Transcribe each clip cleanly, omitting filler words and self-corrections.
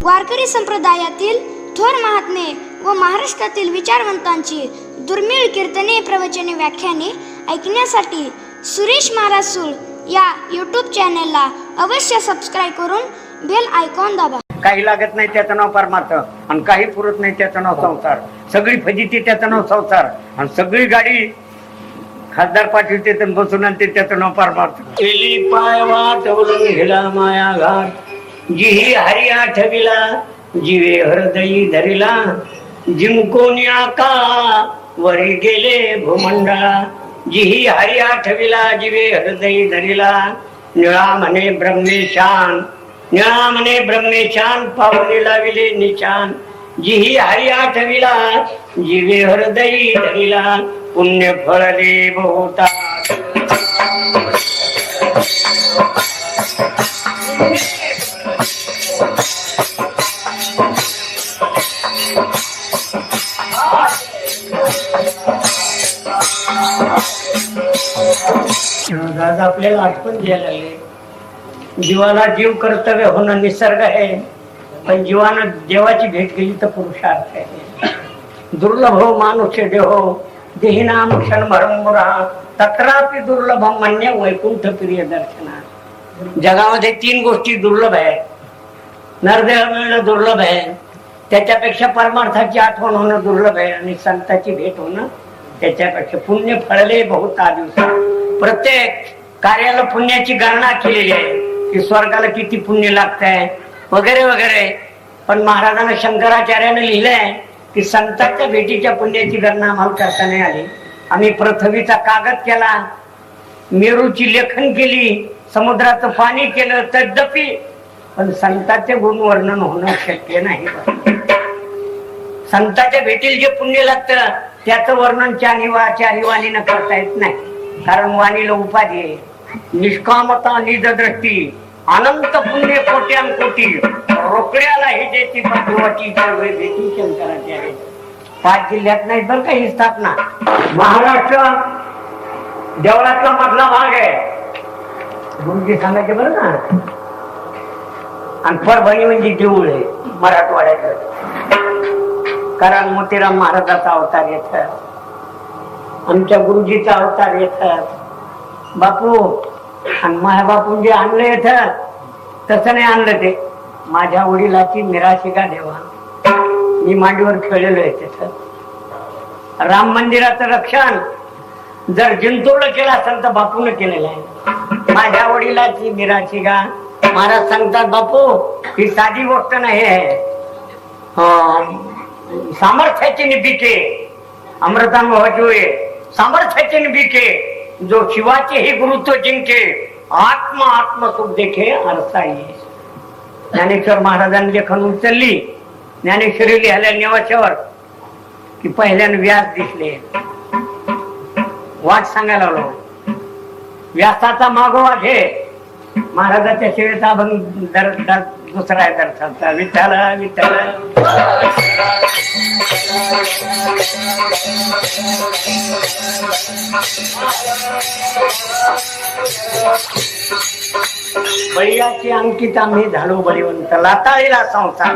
वारकरी संप्रदायातील थोर महात्मे व महाराष्ट्रातील विचारवंतांची दुर्मिळ कीर्तने, प्रवचने, व्याख्याने ऐकण्यासाठी सुरेश महाराज सूळ या यूट्यूब चॅनलला अवश्य सबस्क्राईब करून बेल आयकॉन दाबा. काही लागत नाही त्याचं नाव परमार्थ आणि काही पुरत नाही त्याचं नाव संसार. सगळी फजिती त्याचं नाव संसार आणि सगळी गाडी खासदार पाठवते तर बसून आणते त्याचं नाव परमार्थ. केली पाय वाटवलं हिला माया घाट, जी हरी आठविला जीवे हृदयी धरिला, जिंकून आका वरी गेले भूमंडळा, जी हरी आठविला जीवे हृदयी धरिला, निळा म्हणे ब्रह्मेशान, निळा म्हणे ब्रह्मेशान, पावले लाविले निशान, जी हरी आठविला जीवे हृदयी धरिला, पुण्य फळले बहुता. आपल्याला आठवण द्यायला लागले, जीवाला जीव कर्तव्य होणं निसर्ग आहे, पण जीवानं देवाची भेट गेली तर पुरुषार्थ आहे. दुर्लभ मानुष्य देहो देहिनाम क्षण भरंगुरा, तत्रापि दुर्लभ मान्य वैकुंठ प्रिय दर्शना. जगामध्ये 3 गोष्टी दुर्लभ आहेत. नरदेह मिळणं दुर्लभ आहे, त्याच्यापेक्षा परमार्थाची आठवण होणं दुर्लभ आहे, आणि संताची भेट होणं त्याच्यापेक्षा. पुण्य फळले बहुता दिवसा. प्रत्येक कार्याला पुण्याची गणना केलेली आहे की स्वर्गाला किती पुण्य लागतंय वगैरे वगैरे. पण महाराजांना शंकराचार्याने लिहिलंय की संतांच्या भेटीच्या पुण्याची गणना आम्हाला करता नाही आली. आम्ही पृथ्वीचा कागद केला, मेरूची लेखन केली, समुद्राचं पाणी केलं, तद्यपि पण संतांचे गुणवर्णन होणं शक्य नाही. संतांच्या भेटीला जे पुण्य लागतं त्याचं वर्णन चारी वाणीनं करता येत नाही, कारण वाणीला उपाधी आहे. निष्कामता निजदृष्टी अनंत पुण्य कोट्यान कोटी, रोकड्याला ही देती भगवती भेटी शंकराचार्य. 5 जिल्ह्यात नाही बरं का ही स्थापना. महाराष्ट्र देवळातला मधला भाग आहे, गुरुजी सांगायचे बरं ना. आणि परभणी म्हणजे देऊळ आहे मराठवाड्यात, कारण मोतीराम महाराजाचा अवतार येतात, आमच्या गुरुजीचा अवतार येतात. बापू आणि माझ्या बापू जे आणलं येतात तसं नाही आणलं. ते माझ्या वडिलाची निराशिका देवा, मी मांडीवर खेळलेलो आहे. त्याच राम मंदिराचं रक्षण जर जिंतूरला केलं असेल तर बापून केलेलं आहे. माझ्या वडिलाची निराशिका. महाराज सांगतात बापू ही साधी गोष्ट नाही आहे, सामर्थ्याची निबिके अमृतानुभवाची होय, सामर्थ्याची निबिके, जो शिवाचे हे गुरुत्व जिंके, आत्मा आत्मसुख देखे अरसा ये. ज्ञानेश्वर महाराजांनी लेखन उचलली, ज्ञानेश्वरी लिहायला निवासावर की पहिल्यानं व्यास दिसले. वाट सांगायला लागलो, व्यासाचा मागोवा घे. महाराजाच्या शिवेचा अभंग दुसरा आहे दर्शनचा. विठ्ठल विठ्ठल बळीयाची अंकित आम्ही झालो बळीवंत, लाताळीला संसार.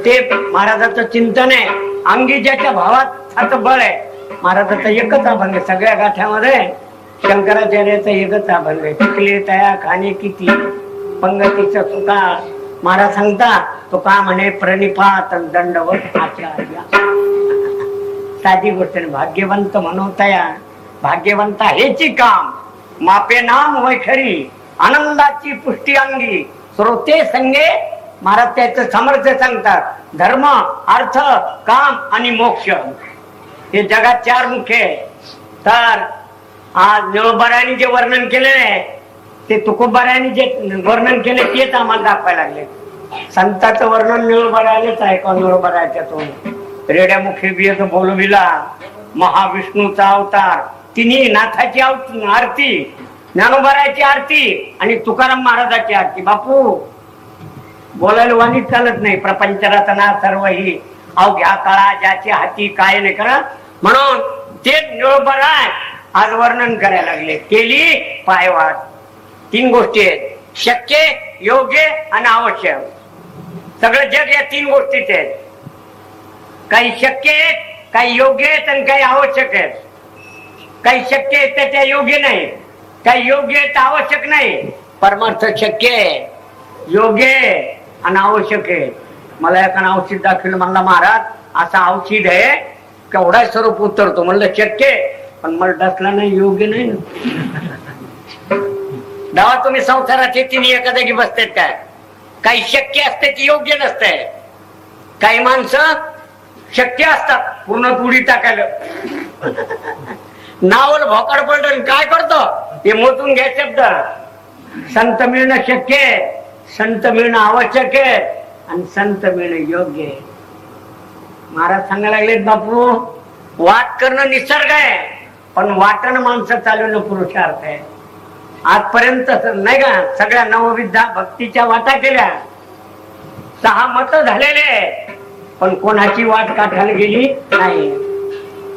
ते महाराजाचं चिंतन आहे. अंगी ज्याच्या भावात बळ आहे. महाराजाचा एकच अभंग आहे सगळ्या गाठ्यामध्ये, शंकराचार्याचा एकच अभंग आहे. पिकले तया खाणे किती पंगतीचं सुका. महाराज सांगता तो का म्हणे प्रणिपात दंडवत आचार्य. साधी गोष्ट. भाग्यवंत म्हणवतया भाग्यवंत हेची काम, मापे नाम वैखरी आनंदाची पुष्टी अंगी, श्रोते संगे. महाराज त्याचं सामर्थ्य सांगतात. धर्म अर्थ काम आणि मोक्ष हे जगात 4 मुख्य आहे. तर आज निळोबारायांनी जे वर्णन केले ते तुकोबारायांनी जे वर्णन केले तेच आम्हाला दाखवायला लागले. संतांचं वर्णन निळोबारायानेच आहे का? निळोबारायाच्यातून रेड्यामुखी बियत बोलविला महाविष्णूचा अवतार, तिन्ही नाथाची आरती, ज्ञानोबारायाची आरती आणि तुकाराम महाराजाची आरती. बापू बोलायला वाणी चालत नाही. प्रपंच रचना सर्व ही अवघ्या काळा ज्याची हाती काय नाही करा, म्हणून ते निळोबाराय आज वर्णन करायला लागले. केली पायवाट. 3 गोष्टी आहेत, शक्य, योग्य आणि आवश्यक. सगळं जग या 3 गोष्टीच आहेत. काही शक्य आहेत, काही योग्य आहेत आणि काही आवश्यक आहेत. काही शक्य आहेत त्याच्या योग्य नाही, काही योग्य आहेत आवश्यक नाही. परमार्थ शक्य आहे, योग्य आहे आणि आवश्यक आहे. मला एका औषध दाखवलं, म्हणला महाराज असं औषध आहे केवढा स्वरूप उतरतो. म्हणलं शक्य आहे पण मला डसला नाही, योग्य नाही. दावा तुम्ही संसारात तिन्ही एका जागी बसतात काय? काही शक्य असते ती योग्य नसते. काही माणसं शक्य असतात पूर्ण पुढी टाकायला, नावल भोकाड पडलं काय करतो ते मोजून घ्या शब्द. संत मिळणं शक्य आहे, संत मिळणं आवश्यक आहे आणि संत मिळणं योग्य आहे. महाराज सांगायला लागलेत बापू, वाट करणं निसर्ग आहे पण वाटणं माणसं चालवणं पुरुषार्थ आहे. आजपर्यंत नाही का सगळ्या नवविद्या भक्तीच्या वाटा केल्या, 6 मत झालेले पण कोणाची वाट काठाला गेली नाही.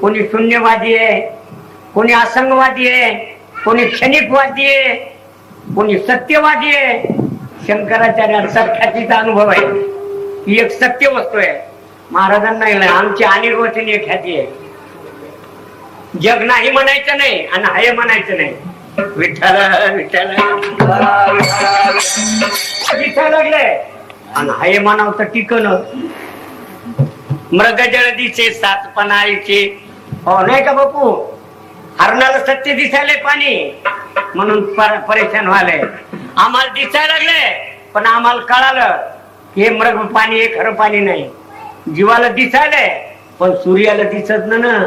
कोणी शून्यवादी आहे, कोणी असंगवादी आहे, कोणी क्षणिकवादी आहे, कोणी सत्यवादी आहे. शंकराचार्यांचा ख्यातीचा अनुभव आहे, ही एक सत्य वस्तू आहे. महाराजांना आमची अनिर्वचनीय ख्याती आहे. जग नाही म्हणायचं नाही आणि हाय म्हणायचं नाही. विठ्ठल विठ्ठल विठ्ठल लागले आणि हाय म्हणाव तर टिकन. मृगजळ दिसे सातपणाचे, हो नाही का बापू? हरणाला सत्य दिसायले पाणी म्हणून परेशान व्हायले. आम्हाला दिसायला लागले पण आम्हाला कळालं की हे मृग पाणी हे खरं पाणी नाही. जीवाला दिसायलंय पण सूर्याला दिसत ना.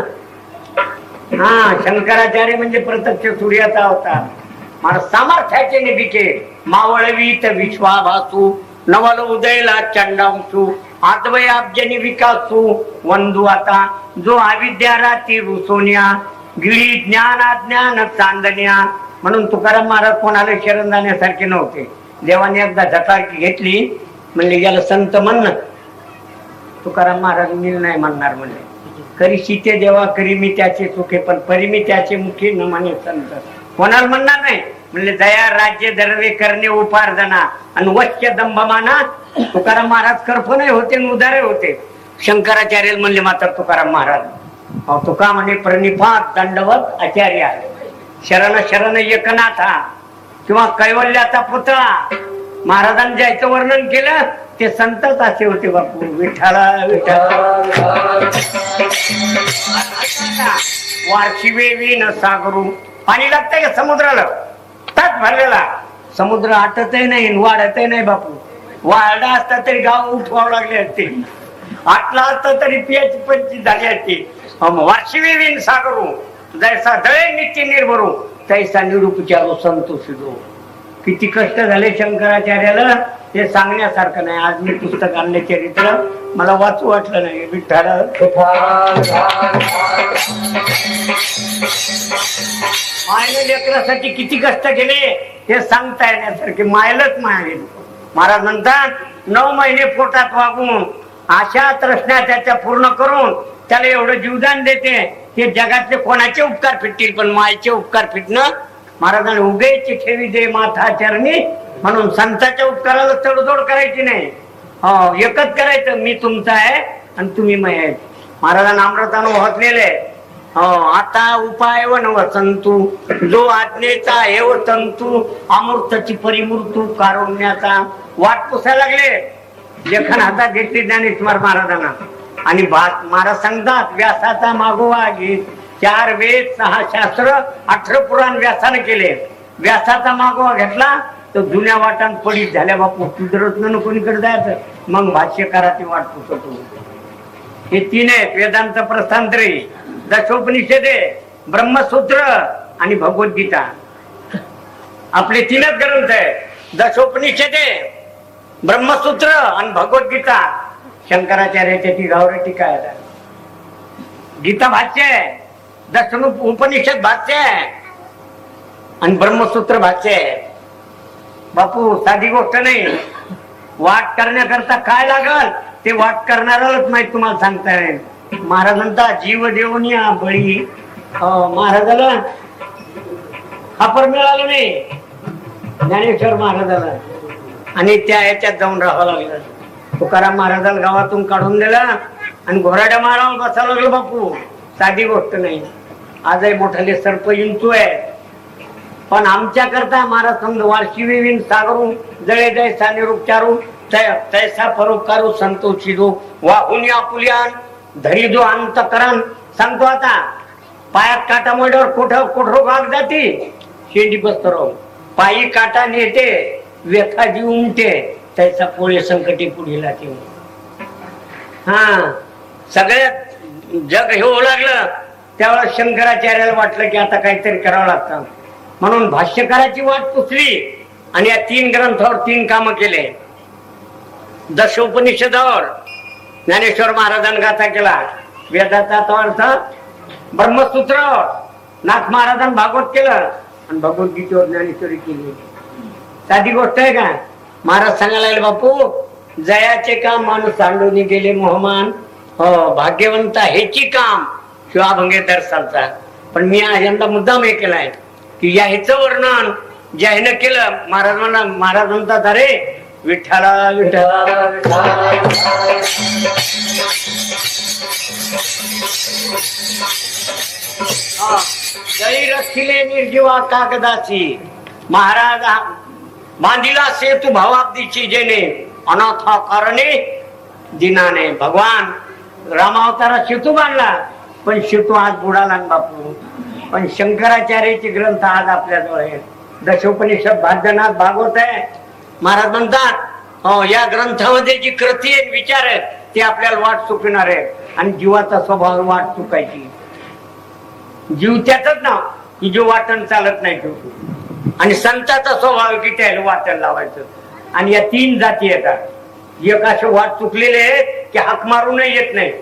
हा, शंकराचार्य म्हणजे प्रत्यक्ष सूर्याचा अवतार. मला सामर्थ्याचे निबिके मावळवीत विश्वाभासू, नवल उदयला चंडांशू, आद्वय अब्जनी विकासू वंदू आता जो अविद्या राती रुसोनिया, गिळी ज्ञान अज्ञान चांदण्या. म्हणून तुकाराम महाराज कोणाला शरण जाण्यासारखे नव्हते. देवाने एकदा झटारकी घेतली, म्हणले याला संत म्हण. तुकाराम महाराज मी नाही म्हणणार म्हणले. करी सीते देवा करी मी त्याचे चुके पण परी मी त्याचे मुखी न म्हणे संत. कोणाला म्हणणार नाही. म्हणले दया राज्य दरवे करणे उपार्जना आणि वश्य दंभमाना. तुकाराम महाराज कर्फने होते उदारे होते. शंकराचार्य म्हणले मात्र तुकाराम महाराज, तुका म्हणे प्रणिपात दंडवत आचार्य, शरण शरण एकनाथा किंवा कैवल्याचा पुतळा. महाराजांनी ज्याचं वर्णन केलं ते संतच असे होते बापू. विठ्ठला विठ्ठला वार्षिवे विन सागरू. पाणी लागतंय का समुद्राला? ताच भरलेला समुद्र आटतही नाही वाढतही नाही बापू. वाढला असता तरी गाव उठवावं लागले असते, आटला असता तरी पियाची पंची झाली असती. वार्षिवे विन सागरू, जैसा दळे नित्य निर्भरू तैसा निरुपचारो संतोषी दो. किती कष्ट झाले शंकराचार्याला ते सांगण्यासारखं नाही. आज मी पुस्तक आणले चरित्र, मला वाचू वाटलं नाही. विठ्ठल मायने लेकरासाठी किती कष्ट केले ते सांगता येण्यासारखे. मायलच माय. महाराज म्हणतात 9 महिने पोटात वागून आशा तृष्णा त्याच्या पूर्ण करून त्याला एवढं जीवदान देते. ते जगातले कोणाचे उपकार फिटतील पण मायचे उपकार फिटणं. महाराजांनी उगेची ठेवी दे माथा चरणी. म्हणून संतांच्या उपकाराला तडजोड करायची नाही. हो, एकच करायचं, मी तुमचा आहे आणि तुम्ही मै आहे. महाराजांना अमृतानं वाचलेले. हो, आता उपाय व नव संतू जो आज्ञेचा एव तंतू अमृताची परिमूर्तू कारुण्याचा. वाट पुसायला लागले. लेखन हातात घेतले ज्ञानेश्वर महाराजांना. आणि महाराज सांगतात व्यासाचा मागोवा घेत. 4 वेद 6 शास्त्र 18 पुराण व्यासाने केले. व्यासाचा मागोवा घेतला तर जुन्या वाटान पडीत झाल्या बापू. सुधरत्न कोणीकडे जायचं. मग भाष्यकाराची वाट पुसतो. हे 3 आहेत. वेदांत प्रस्थांतरे, दशोपनिषदे, ब्रह्मसूत्र आणि भगवद्गीता. आपले 3च ग्रंथ आहे. दशोपनिषदे, ब्रह्मसूत्र आणि भगवद्गीता. शंकराचार्याच्या ती गावरे टीका आहे. गीता भाष्य आहे, दशम उपनिषद भाष्य आहे आणि ब्रह्मसूत्र भाष्य आहे. बापू साधी गोष्ट नाही. वाट करण्याकरता काय लागल ते वाट करणारालाच माहित. तुम्हाला सांगता येईल. महाराजांचा जीव देऊन या बळी. महाराजाला खापर मिळालं नाही ज्ञानेश्वर महाराजाला आणि त्या ह्याच्यात जाऊन राहावं लागलं. तुकाराम महाराजाला गावातून काढून दिला आणि घोराड्या मारावर बसायला लागलो बापू. साधी गोष्ट नाही. आजही मोठाले सर्प इंचूय. पण आमच्या करता महाराज समज वार्षी विवीन सागरू जळे जैसा निरुपचारू तैसा परोपकारू संतोषी जो वाहुनी आपुल्यान धरी जो अंतकरण. सांगतो आता पायात काटा मोड्यावर कोठरो भाग जाती शेंडी बसतो पायी काटा नेते व्यथा जी उमटे त्याचा पोळे संकटी पुढे लागते. हा सगळ्यात जग हे होऊ लागलं त्यावेळेस शंकराचार्याला वाटलं की आता काहीतरी करावं लागतं म्हणून भाष्यकाराची वाट पुसली आणि या 3 ग्रंथावर 3 कामं केले. दशोपनिषदावर ज्ञानेश्वर महाराजांनी गाथा केला. वेदाचा अर्थ ब्रह्मसूत्रावर नाथ महाराजांनी भागवत केलं आणि भगवद्गीतेवर ज्ञानेश्वरी केली. साधी गोष्ट आहे का? महाराज सांगायला लागले बापू जयाचे काम माणूस सांडून गेले मोहमान. हो भाग्यवंत हेची काम शिवाभंगे दर्शालचा. पण मी यंदा मुद्दाम हे केलाय की या ह्याचं वर्णन ज्या ह्यानं केलं महाराज म्हणतात अरे विठ्ठला विठ्ठला जय रखिले निर्जीवा कागदाची महाराज बांधिला सेतू भावाब्दीची जेने अनाथा कारणे दिनाने. भगवान रामावतारा सेतू बांधला पण सेतू आज बुडाला बापू. पण शंकराचार्याचे ग्रंथ आज आपल्याजवळ आहेत. दशोपनिषद भाग्यनाथ भागवत आहे. महाराज म्हणतात हो या ग्रंथामध्ये जी कृती आहेत विचार आहेत ते आपल्याला वाट चुकणार आहे. आणि जीवाचा स्वभाव वाट चुकायची. जीव त्याच ना की जीव वाटण चालत नाही ठेवतो. आणि संताचा स्वभाव की त्याला वाटण लावायचं. आणि या 3 जाती येतात. एक असे वाट चुकलेले आहेत की हाक मारूनही येत नाही.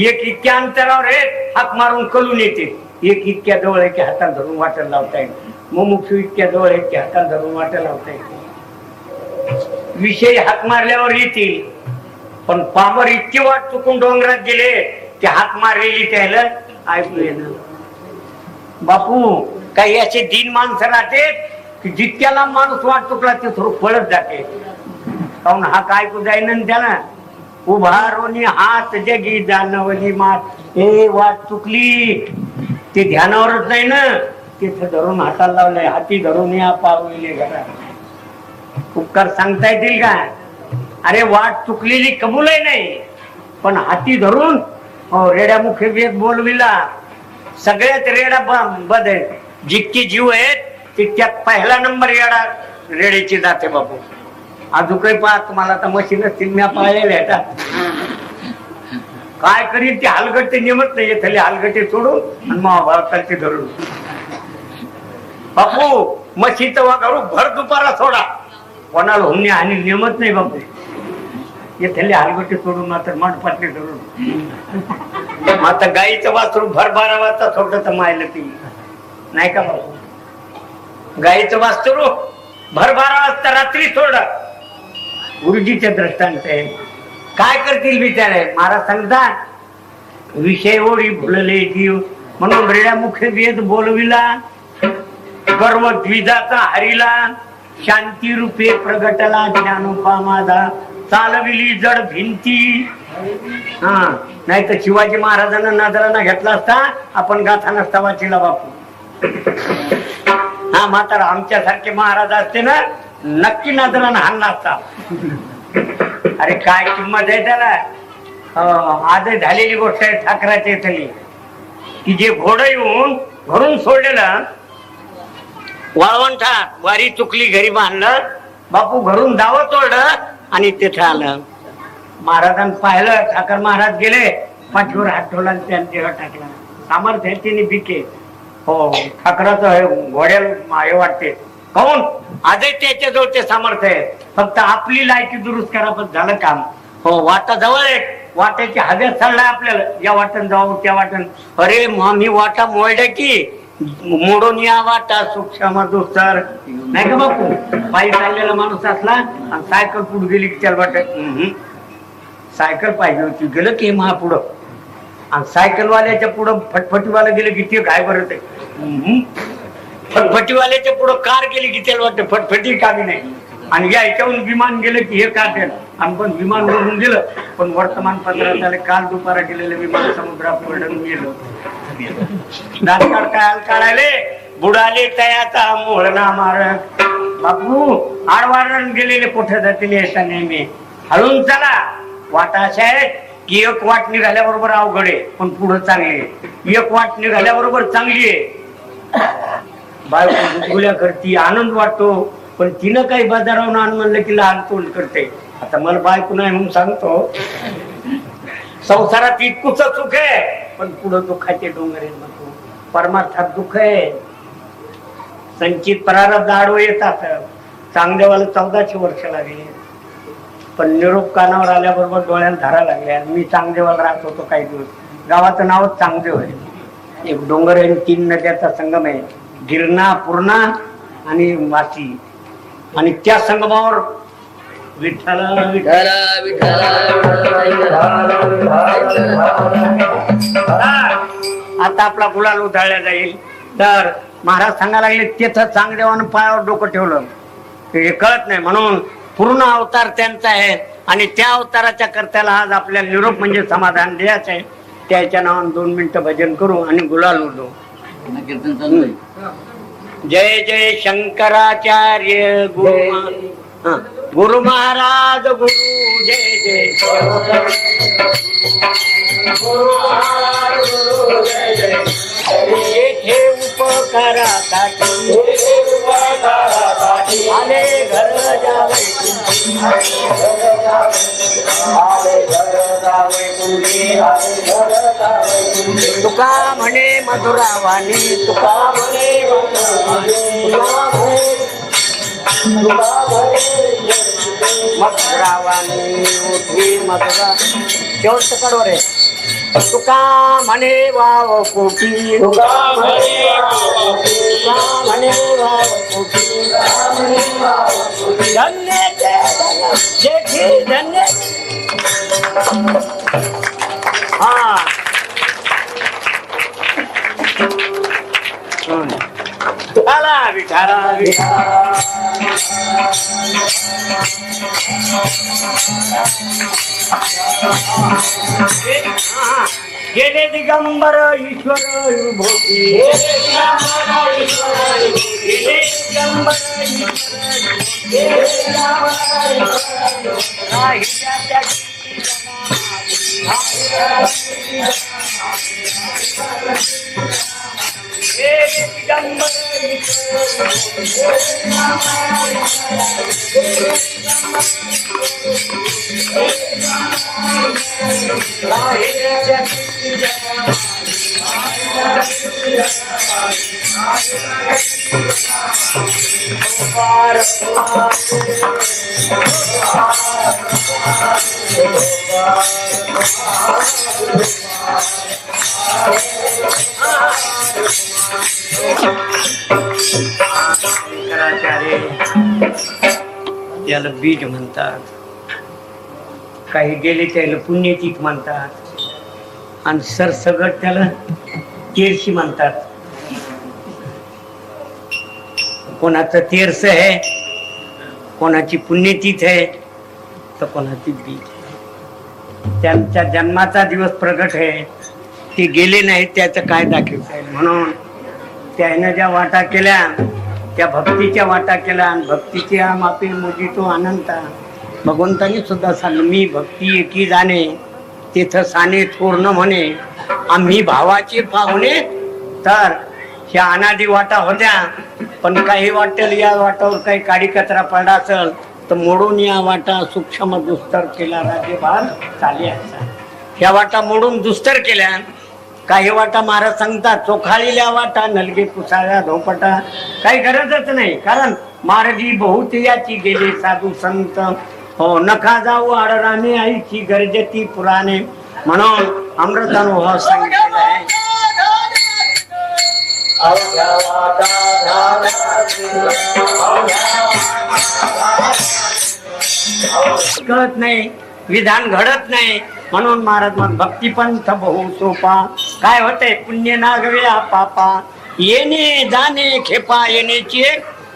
एक इतक्या अंतरावर आहेत हाक मारून कळून येते. एक इतक्या जवळ आहे की हातात धरून वाटण लावता येईल. मुमुक्षू इतक्या जवळ आहेत की हातात धरून वाटण लावता येईल. विषय हाक मारल्यावर येतील. पण पामर इतकी वाट चुकून डोंगरात गेले की हाक मारलेली त्याला ऐकू येणं. बापू काही असे दिन माणसं राहते की जितक्याला माणूस वाट चुकला ते थोडं पळत जाते. काऊन हा काय ऐकू जाईन त्याला उभारोनी हात जगी जानवली मात. हे वाट चुकली ते ध्यानावरच नाही ना. तिथं धरून हाताला लावलंय हाती धरून या पावले घरात. उपकार सांगता येतील का? अरे वाट चुकलेली कबूल आहे नाही पण हाती धरून रेड्यामुखे वेद बोलविला. सगळ्यात रेडा बद आहेत. जितके जीव आहेत तितक्यात पहिला नंबर येडा रेड्याची जाते बापू. अजून काही पाहा तुम्हाला आता मशीन तिन्म्या पाळलेल्या येतात. काय करील ते हलगटे नेमत नाही. थले हलगटे सोडून आणि महाभारताचे धरून बापू मशीचं वाघारू भर दुपारा सोडा कोणाला होणे आणि नेमत नाही बापू. येथले हलगटे सोडून मात्र मंडपातले धरून. आता गाईचं वासरू भर 12 वाजता सोडत मायला ती नाही का बापू. गाईचं वासरू भर 12 वाजता रात्री सोड. गुरुजीचे दृष्टांत आहे. काय करतील बिचारे? महाराज सांगतात विषय ओढी भुलले जीव म्हणून रेड्या मुखे वेद बोलविला. गर्व द्विजाचा हरिला शांती रूपे प्रगटला ज्ञानोपा माझा चालविली जड भिंती. हा नाही तर शिवाजी महाराजांना नजरांना घेतला असता आपण गाथा नसता वाचीला बापू. हा म्हातारा आमच्यासारखे महाराज असते ना नक्की नजरांना हाणला असता. अरे काय किंमत आहे त्याला. आजही झालेली गोष्ट आहे ठाकराच्या इथली की जे घोडं येऊन घरून सोडलेलं वाळवंटात वारी चुकली घरी बांधलं बापू घरून दावं तोडलं आणि तिथे आलं. महाराजांनी पाहिलं ठाकर महाराज गेले पाठीवर हात ठेवला आणि त्यांनी देह टाकला. सामर्थ्याने बिके हो ठाकराचं घोड्याला हे वाटते काऊन आजही त्याच्याजवळ ते सामर्थ्य आहे. फक्त आपली लायकी दुरुस्त करा पण झालं काम. हो वाटा जवळ आहे. वाट्याची हव्यात चाललाय आपल्याला या वाटण जाऊ त्या वाटण. अरे मी वाटा मोडल्या की मोडून या वाटा सूक्ष्म दुस्तर नाही का बापू. पायी चाललेला माणूस असला आणि सायकल पुढे गेली की त्याला वाटत सायकल पाहिजे होती गेलं की महापुढं. आणि सायकलवाल्याच्या पुढं फटफटीवाला गेलं की ते काय बरं आहे. फटफटीवाल्याच्या पुढं कार गेली की त्याला वाटतं फटफटी कामी नाही. आणि या ह्याच्याहून विमान गेलं की हे काढेल आम्ही पण विमान उडून गेलं, पण वर्तमानपत्रात आले काल दुपारा गेलेलं विमान समुद्रात पडून गेलं. दातकाळ काय काढायले बुडाले तयाचा मोहळना मारक. बापू आडवारण गेलेले कुठे जातील येता नेहमी हळून चला. वाटा अशा आहेत की एक वाट निघाल्याबरोबर अवघड आहे पण पुढं चांगली आहे, एक वाट निघाल्याबरोबर चांगली आहे. बायको गुदगुल्या करती, आनंद वाटतो, पण तिनं काही बाजारावरून आण म्हणलं की लहान तोंड करते. आता मला बायको नाही म्हणून सांगतो, संसारात इतकुच सुख आहे पण पुढं दुःखाचे डोंगर आहेत. नको, परमार्थात दुःख आहे. संचित प्रारब्ध आडवं येतात. चांगदेवाला 1400 वर्ष लागली, पण निरोप कानावर आल्याबरोबर डोळ्यात धारा लागल्या. मी चांगदेवाला राहत होतो काही दिवस. गावाचं नावच चांगदेव आहे. एक डोंगर आहे, 3 नद्याचा संगम आहे, गिरणा, पूर्णा आणि मासी. आणि त्या संगमावर विठ्ठल विठ्ठल आता आपला गुलाल उधळला जाईल. तर महाराज सांगायला लागले तिथं चांगदेवानं पायावर डोकं ठेवलं. हे कळत नाही म्हणून पूर्ण अवतार त्यांचा आहे आणि त्या अवताराच्या करत्याला आज आपल्याला निरोप म्हणजे समाधान द्यायचं आहे. त्याच्या नावानं 2 मिनिटं भजन करू आणि गुलाल उडू. जय जय शंकराचार्य गुरु महाराज गुरु जय जय येथे उपकारासाठी आले घर जावे तुका म्हणे मधुरावाणी तुका म्हणे मधुरावाणी उठी मधुरा शेवटचं कडवर आहे. तुका म्हणे वाव कोटी तुका म्हणे वाव कोटी धन्य जेठी धन्य. हा विठाला विठाला विठाला गेले दिगंबर ईश्वर विभूती गेले दिगंबर त्याला बीज म्हणतात, काही गेले त्याला पुण्यतीत म्हणतात आणि सरसगट त्याला तेरशी म्हणतात. कोणाचं तेरस आहे, कोणाची पुण्यतीत आहे तर कोणाची बीज. त्यांच्या जन्माचा दिवस प्रगट आहे, ते गेले नाहीत त्याचं काय दाखवता येईल. म्हणून त्यानं ज्या वाटा केल्या त्या भक्तीच्या वाटा केल्या आणि भक्तीची मापे मोजितो अनंता. भगवंतांनी सुद्धा सांगितलं मी भक्ती एकी जाणे तिथं साने थोरन म्हणे आम्ही भावाचे पाहुणे. तर ह्या अनादी वाटा होत्या, पण काही वाटेल या वाटावर काही काडी कचरा पडला असेल तर मोडून या वाटा सूक्ष्म दुस्तर केला राज्यभार चालयाचा. ह्या वाटा मोडून दुस्तर केल्या. काही वाटा महाराज सांगतात चोखाळील्या वाटा नलगे पुसाळ्या धोपटा. काही गरजच नाही, कारण महाराजी बहुत याची गेले साधू संत हो नका जाऊ आडराने आईची गरजती पुराणे. म्हणून अमृतानुभव सांगितलेला आहे. कळत नाही, विधान घडत नाही. म्हणून महाराज मग भक्तीपंथ बहु सोपा. काय होतंय पुण्य नागवे पापा येणे जाणे खेपा येण्याची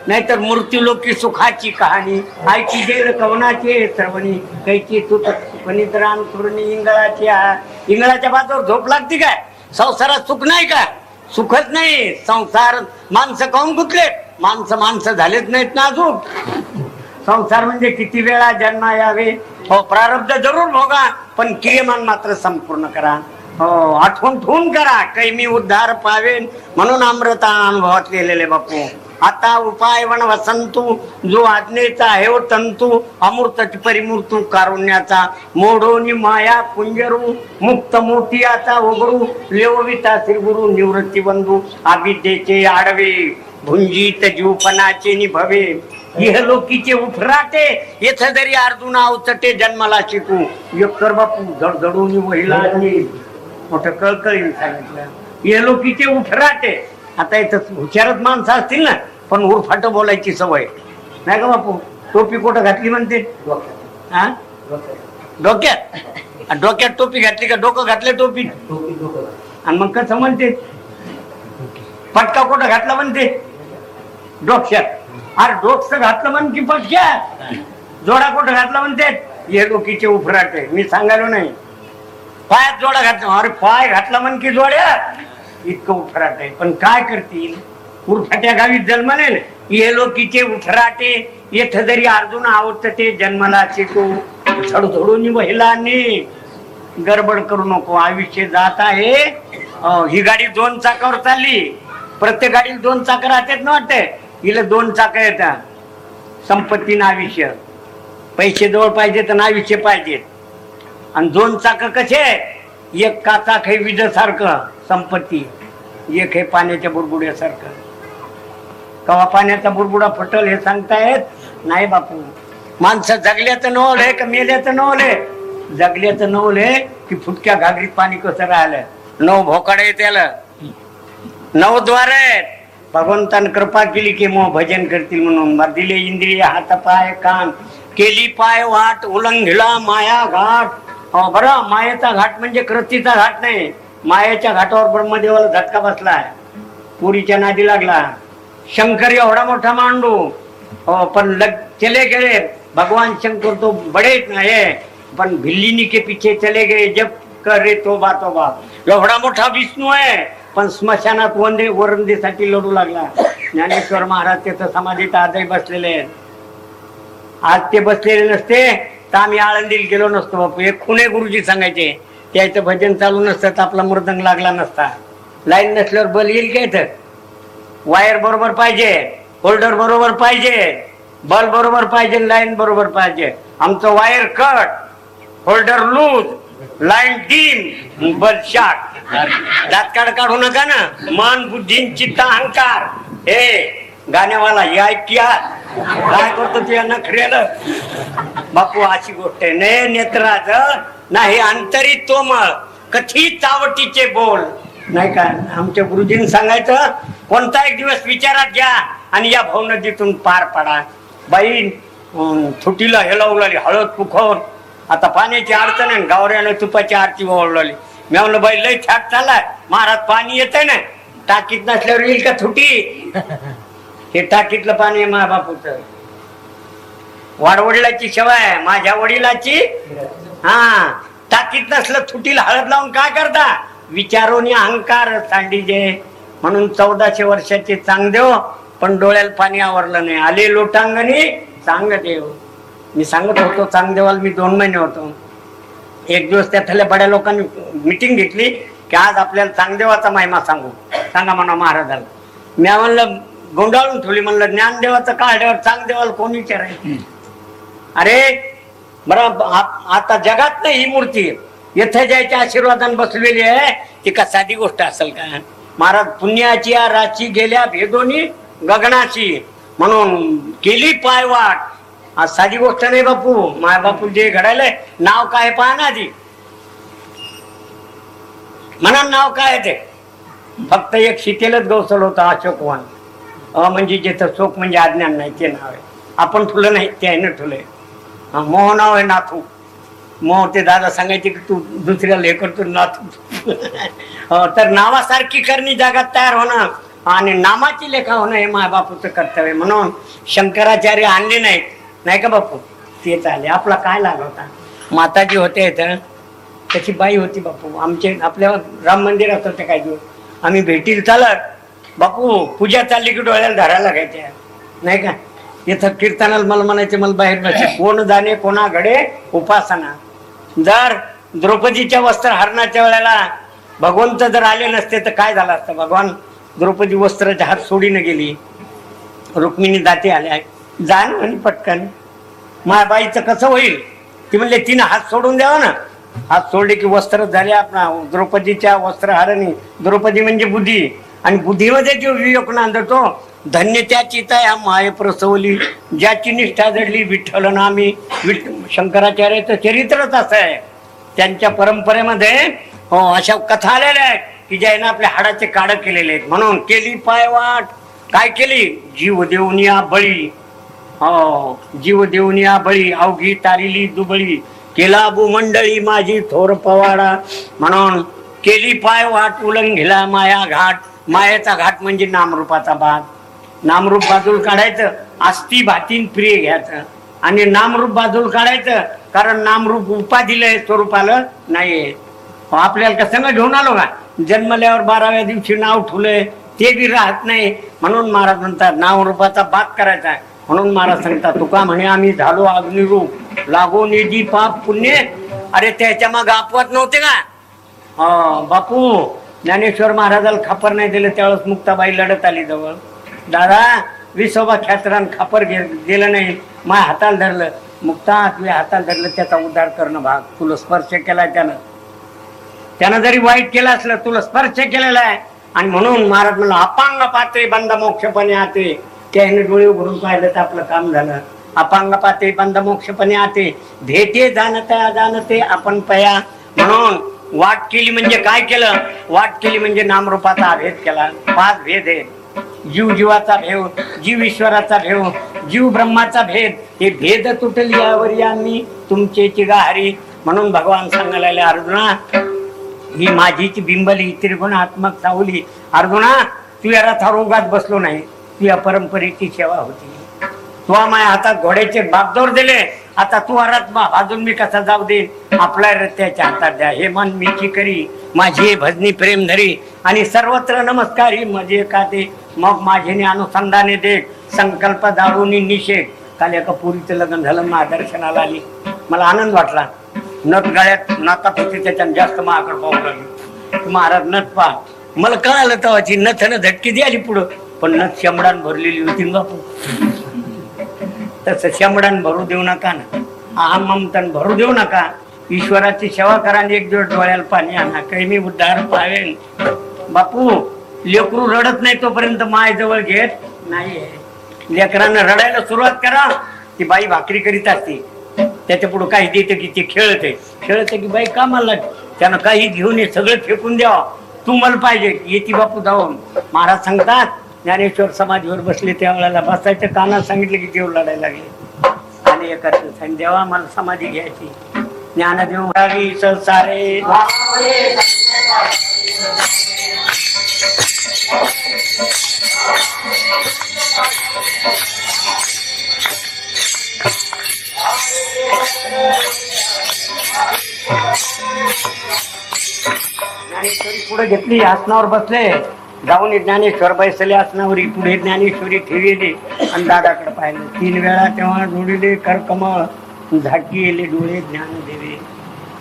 नाहीतर मृत्यूलोकी सुखाची कहाणी आयची जेल कवनाचे श्रवणी कैची तुक फणीतरान सुरणी इंगळाच्या बाजूवर झोप लागते काय? संसारात सुख नाही का? सुखच नाही संसार. माणसं काऊन गुतले? माणसं झालेच नाहीत ना अजून. संसार म्हणजे किती वेळा जन्मा यावे. हो, प्रारब्ध जरूर भोगा, पण क्रियमान मात्र संपूर्ण करा. हो, आठवण ठेवून करा, काही मी उद्धार पावेन म्हणून अमृता अनुभवात लिहिलेले बापू. आता उपाय वन वसंतू जो आज्ञेचा आहे हो तंतू अमृत परिमूर्तू कारुण्याचा मोडोनी माया कुंजरू मुक्त मोतियाचा उघडू लेविता श्रीगुरु निवृत्ती बंधू आविद्येचे आडवे भुंजीत जीवपणाचे निभवे इहलोकीचे उफराटे येथे जरी अर्जुना अवचटे जन्माला शिकू कर बापू धडधडून वहिला मोठं कळकळीने सांगितलं. इहलोकीचे उफराटे. आता इथं हुशारच माणसं असतील ना, पण उरफाट बोलायची सवय नाही का बापू? टोपी कुठं घातली म्हणते? हा, डोक्यात टोपी घातली का? डोकं घातलं टोपी आणि मग कसं म्हणते? पटका कुठं घातला म्हणते? डोक्यात. अरे डोकं घातलं म्हण की पटक्यात? जोडा कुठं घातला म्हणते? हे लोकीचे उफराटे. मी सांगायलो नाही. पायात जोडा घातला. अरे पाय घातला म्हण की जोड्यात? इतकं उफराट आहे. पण काय करतील? उरफाट्या गावी जन्मले हे लोकीचे उफराटे येथे जरी अर्जुन आवडते जन्माला शिकू झडझडून वहिलाने. गडबड करू नको, आयुष्य जात आहे. ही गाडी 2 चाकावर चालली. प्रत्येक गाडीला 2 चाक राहतात ना वाटते. हिला 2 चाक येतात. संपत्ती ना आयुष्य. पैसे जवळ पाहिजे तर आयुष्य पाहिजे. आणि 2 चाक कसे? एक काचा खे विजेसारखं संपत्ती, एक हे पाण्याच्या बुडबुड्यासारखं. कवा पाण्याचा बुडबुडा फटल हे सांगतायत नाही बापू. माणसं जगल्याचं नवले का मेल्याचं नवले? जगल्याचं नवले की फुटक्या घागरीत पाणी कसं राहिलं. 9 भोकाडे त्याला 9 द्वार आहेत. भगवंतान कृपा केली की मग भजन करतील म्हणून दिले इंद्रिय हात पाय कान केली पाय वाट उलंघिला माया घाट. बरं, मायेचा घाट म्हणजे कृतीचा घाट नाही. मायेच्या घाटावर ब्रह्मदेवाला झटका बसलाय. पुरीच्या नादी लागला. शंकर एवढा मोठा मांडू पण चले गए भगवान शंकर तो बड़े है पण भिल्लिनी के पीछे चले गए जब करे तोबा तोबा. एवढा मोठा विष्णू आहे पण स्मशानात वरंदीसाठी लढू लागला. ज्ञानेश्वर महाराज त्याचं समाधीत आजही बसलेले आहेत. आज ते बसलेले नसते तर आम्ही आळंदीला गेलो नसतो बापू. एक खुने गुरुजी सांगायचे त्याचं भजन चालू नसतं तर आपला मृदंग लागला नसता. लाईन नसल्यावर बल येईल काय? तर वायर बरोबर पाहिजे, होल्डर बरोबर पाहिजे, बल बरोबर पाहिजे, लाईन बरोबर पाहिजे. आमचं wire cut, holder loose, line dim, bulb short. दातकाड काढू नका ना. मन बुद्धी चित्त अहंकार. हे गाण्यावाला हे ऐकिया काय करतो ते नखरेल बापू. अशी गोष्ट आहे. ने नेत्राज नाही अंतरी तोमळ कथी चावटीचे बोल नाही का? आमच्या गुरुजींनी सांगायचं कोणता एक दिवस विचारात घ्या आणि या भावनदीतून पार पडा. बाई थुटीला हेलावली हळद पुखवून आता पाण्याची अडचण आहे. गावऱ्यानं तुपाची आरती ओळवली. मी म्हणलं बाई लय छाट चाललाय. महाराज पाणी येतंय ना. टाकीत नसल्यावर येईल का थुटी? हे टाकीतलं पाणी आहे माझ्या बापूचं. वाडवडिलाची शेवाय माझ्या वडिलाची. हा, टाकीत नसलं थुटीला हळद लावून काय करता? विचारोनी अहंकार सांडीजे. म्हणून 1400 वर्षाचे चांगदेव पण डोळ्याला पाणी आवरलं नाही. आले लोटांगणी चांग देव. मी सांगत होतो चांगदेवाला मी 2 महिने होतो. एक दिवस त्यातल्या बड्या लोकांनी मिटिंग घेतली की आज आपल्याला चांगदेवाचा महिमा सांगू. सांगा म्हणा महाराजाला. मी म्हणलं गोंडाळून ठेवली. म्हणलं ज्ञानदेवाचं काढल्यावर चांगदेवाला कोण विचारायचं? अरे बरं, आता जगात नाही ही मूर्ती येथे जायच्या आशीर्वादाने बसलेली आहे. ती का साधी गोष्ट असेल का? महाराज पुण्याची या राची गेल्या भेदोनी गगनाची म्हणून केली पायवाट. आज साधी गोष्ट नाही बापू. माय बापू जे घडायलंय नाव काय पहा ना आधी. म्हणा नाव काय ते? फक्त एक शीतेलच गवसल होता अशोकवन. म्हणजे ज्याचं शोक म्हणजे अज्ञान नाही ते नाव आहे. आपण ठुलं नाही ते आहे ना ठुलंय. मोह नाव आहे नाथू. मोह ते दादा सांगायचे की तू दुसऱ्याला हे करतो नाथू. तर नावासारखी करणी जगात तयार होणं आणि नामाची लेखा होणं हे मायबापूचं कर्तव्य. म्हणून शंकराचार्य आणले नाहीत, नाही का बापू? तेच आले. आपला काय लाग होता? माताजी होते तर त्याची बाई होती बापू. आपल्या राम मंदिरात होते काही दिवस. आम्ही भेटील चालत बापू, पूजा चालली की डोळ्याला धरायला लागायच्या, नाही का? इथं कीर्तनाला मला म्हणायचे, मला बाहेर बसायचे. कोण जाणे कोणा घडे उपासना. जर द्रौपदीच्या वस्त्र हरणाच्या वेळेला भगवंत जर आले नसते तर काय झालं असतं? भगवान द्रौपदी वस्त्राच्या हात सोडीनं गेली. रुक्मिणी दाते आल्या, जाण म्हणे पटकन. मायाबाईचं कसं होईल? ती म्हणले तिनं हात सोडून द्यावा ना. हात सोडले की वस्त्र झाले आपला द्रौपदीच्या वस्त्र हरणी. द्रौपदी म्हणजे बुद्धी, आणि बुद्धीमध्ये जो विवेक नांदतो, धन्य त्या चिता या माये प्रसवली, ज्याची निष्ठा जडली विठ्ठल नामी. शंकराचार्याचं चरित्रच असं आहे. त्यांच्या परंपरेमध्ये अशा कथा आलेल्या आहेत की ज्यानं आपल्या हाडाचे काढ केलेले आहेत. म्हणून केली पायवाट, काय केली? जीव देऊन या बळी. जीव देऊन या बळी, अवघी तारिली दुबळी, केला भूमंडळी माझी थोर पवाडा. म्हणून केली पायवाट, उलंघिला माया घाट. मायाचा घाट म्हणजे नामरूपाचा भाग. नामरूप बाजूला काढायचं, आस्ती भातीन प्रिय घ्यायचं. आणि नामरूप बाजूला काढायचं, कारण नामरूप उपाधीला स्वरूपाला नाहीये. आपल्याला कसं घेऊन आलो का? जन्मल्यावर 12व्या दिवशी नाव ठेवलंय ते बी राहत नाही. म्हणून महाराज म्हणतात नामरूपाचा बात करायचा आहे. म्हणून महाराज सांगतात, तुका म्हणे आम्ही झालो अग्निरूप, लागो निधी पाप पुण्य. अरे त्याच्या मग अपवाद नव्हते का? बापू, ज्ञानेश्वर महाराजाला खापर नाही दिलं त्यावेळेस मुक्ताबाई लढत आली जवळ. दादा, विसोबा ख्यातरान खापर दिलं नाही, माझ्या हाताला धरलं. मुक्ता, तुझ्या हाताला धरलं, त्याचा उद्धार करणं भाग. तुला स्पर्श केलाय त्यानं जरी वाईट केलं असलं, तुला स्पर्श केलेला आहे. आणि म्हणून महाराज म्हणलं, अपांग पाते बंद मोक्षपणे आते. त्याने डोळे उघडून पाहिलं तर आपलं काम झालं. अपांग पाते बंद मोक्षपणे आते, भेटे जाणते अजाणते आपण पया. म्हणून वाट केली म्हणजे काय केलं? वाट केली म्हणजे नामरूपाचा अभेद केला. 5 भेद आहे. जीव जीवाचा भेव, जीव ईश्वराचा भेव, जीव ब्रह्माचा भेद. हे भेद तुटल यावर आम्ही तुमचे चिगाहारी. म्हणून भगवान सांगायला, अर्जुना ही माझीची बिंबली त्रिगुणात्मक सावली. अर्जुना, तू या रथावर उगाच बसलो नाही, तू या परंपरेची सेवा होती. तू माझ्या हातात घोड्याचे बागदोर दिले, आता तू रथ बाजून मी कसा जाऊ देईन? आपल्या रथ्याच्या हातात द्या. हे मन मीची करी, माझी भजनी प्रेम धरी, आणि सर्वत्र नमस्कारी मजे काते. मग माझेने अनुसंधाने देख, संकल्प दारून निषेध. काल एका पुरीचं लग्न झालं, माझ्या दर्शनाला आली. मला आनंद वाटला. नथ गाळ्यात नाकात होती, त्याच्यानं जास्त महाकडे पाहू लागली. महाराज नथ पहा. मला कळालं तेव्हाची नथनं झटकी द्याली पुढं, पण नथ शेंबडान भरलेली होती बापू. तसं शेंबडान भरू देऊ नका ना, ममतन भरू देऊ नका. ईश्वराची सेवा करा आणि एक दिवस डोळ्याला पाणी आणा, काही मी उद्धार पावेल. बापू, लेकरू रडत नाही तोपर्यंत माय जवळ घेत नाही. लेकरांना रडायला सुरुवात करा, ती बाई भाकरी करीत असते. त्याच्या पुढे काही देते की ते खेळते की बाई कामाला. त्यानं काही घेऊन ये, सगळं फेकून द्यावा. तू मला पाहिजे येते बापू जाऊन. महाराज सांगतात, ज्ञानेश्वर समाधीवर बसले त्यावेळेला बसायचं, कानात सांगितलं की देव लढायला लागले. आणि एखादं देवा मला समाधी घ्यायची. ज्ञानदेव सारे ज्ञानेश्वरी पुढे घेतली, आसनावर बसले. जाऊन ज्ञानेश्वर बैसले आसनावरी, पुढे ज्ञानेश्वरी ठेवली आणि दादाकडे पाहिलं. 3 वेळा तेव्हा जोडले करकमळ, झाकी येले डोळे ज्ञान देवे.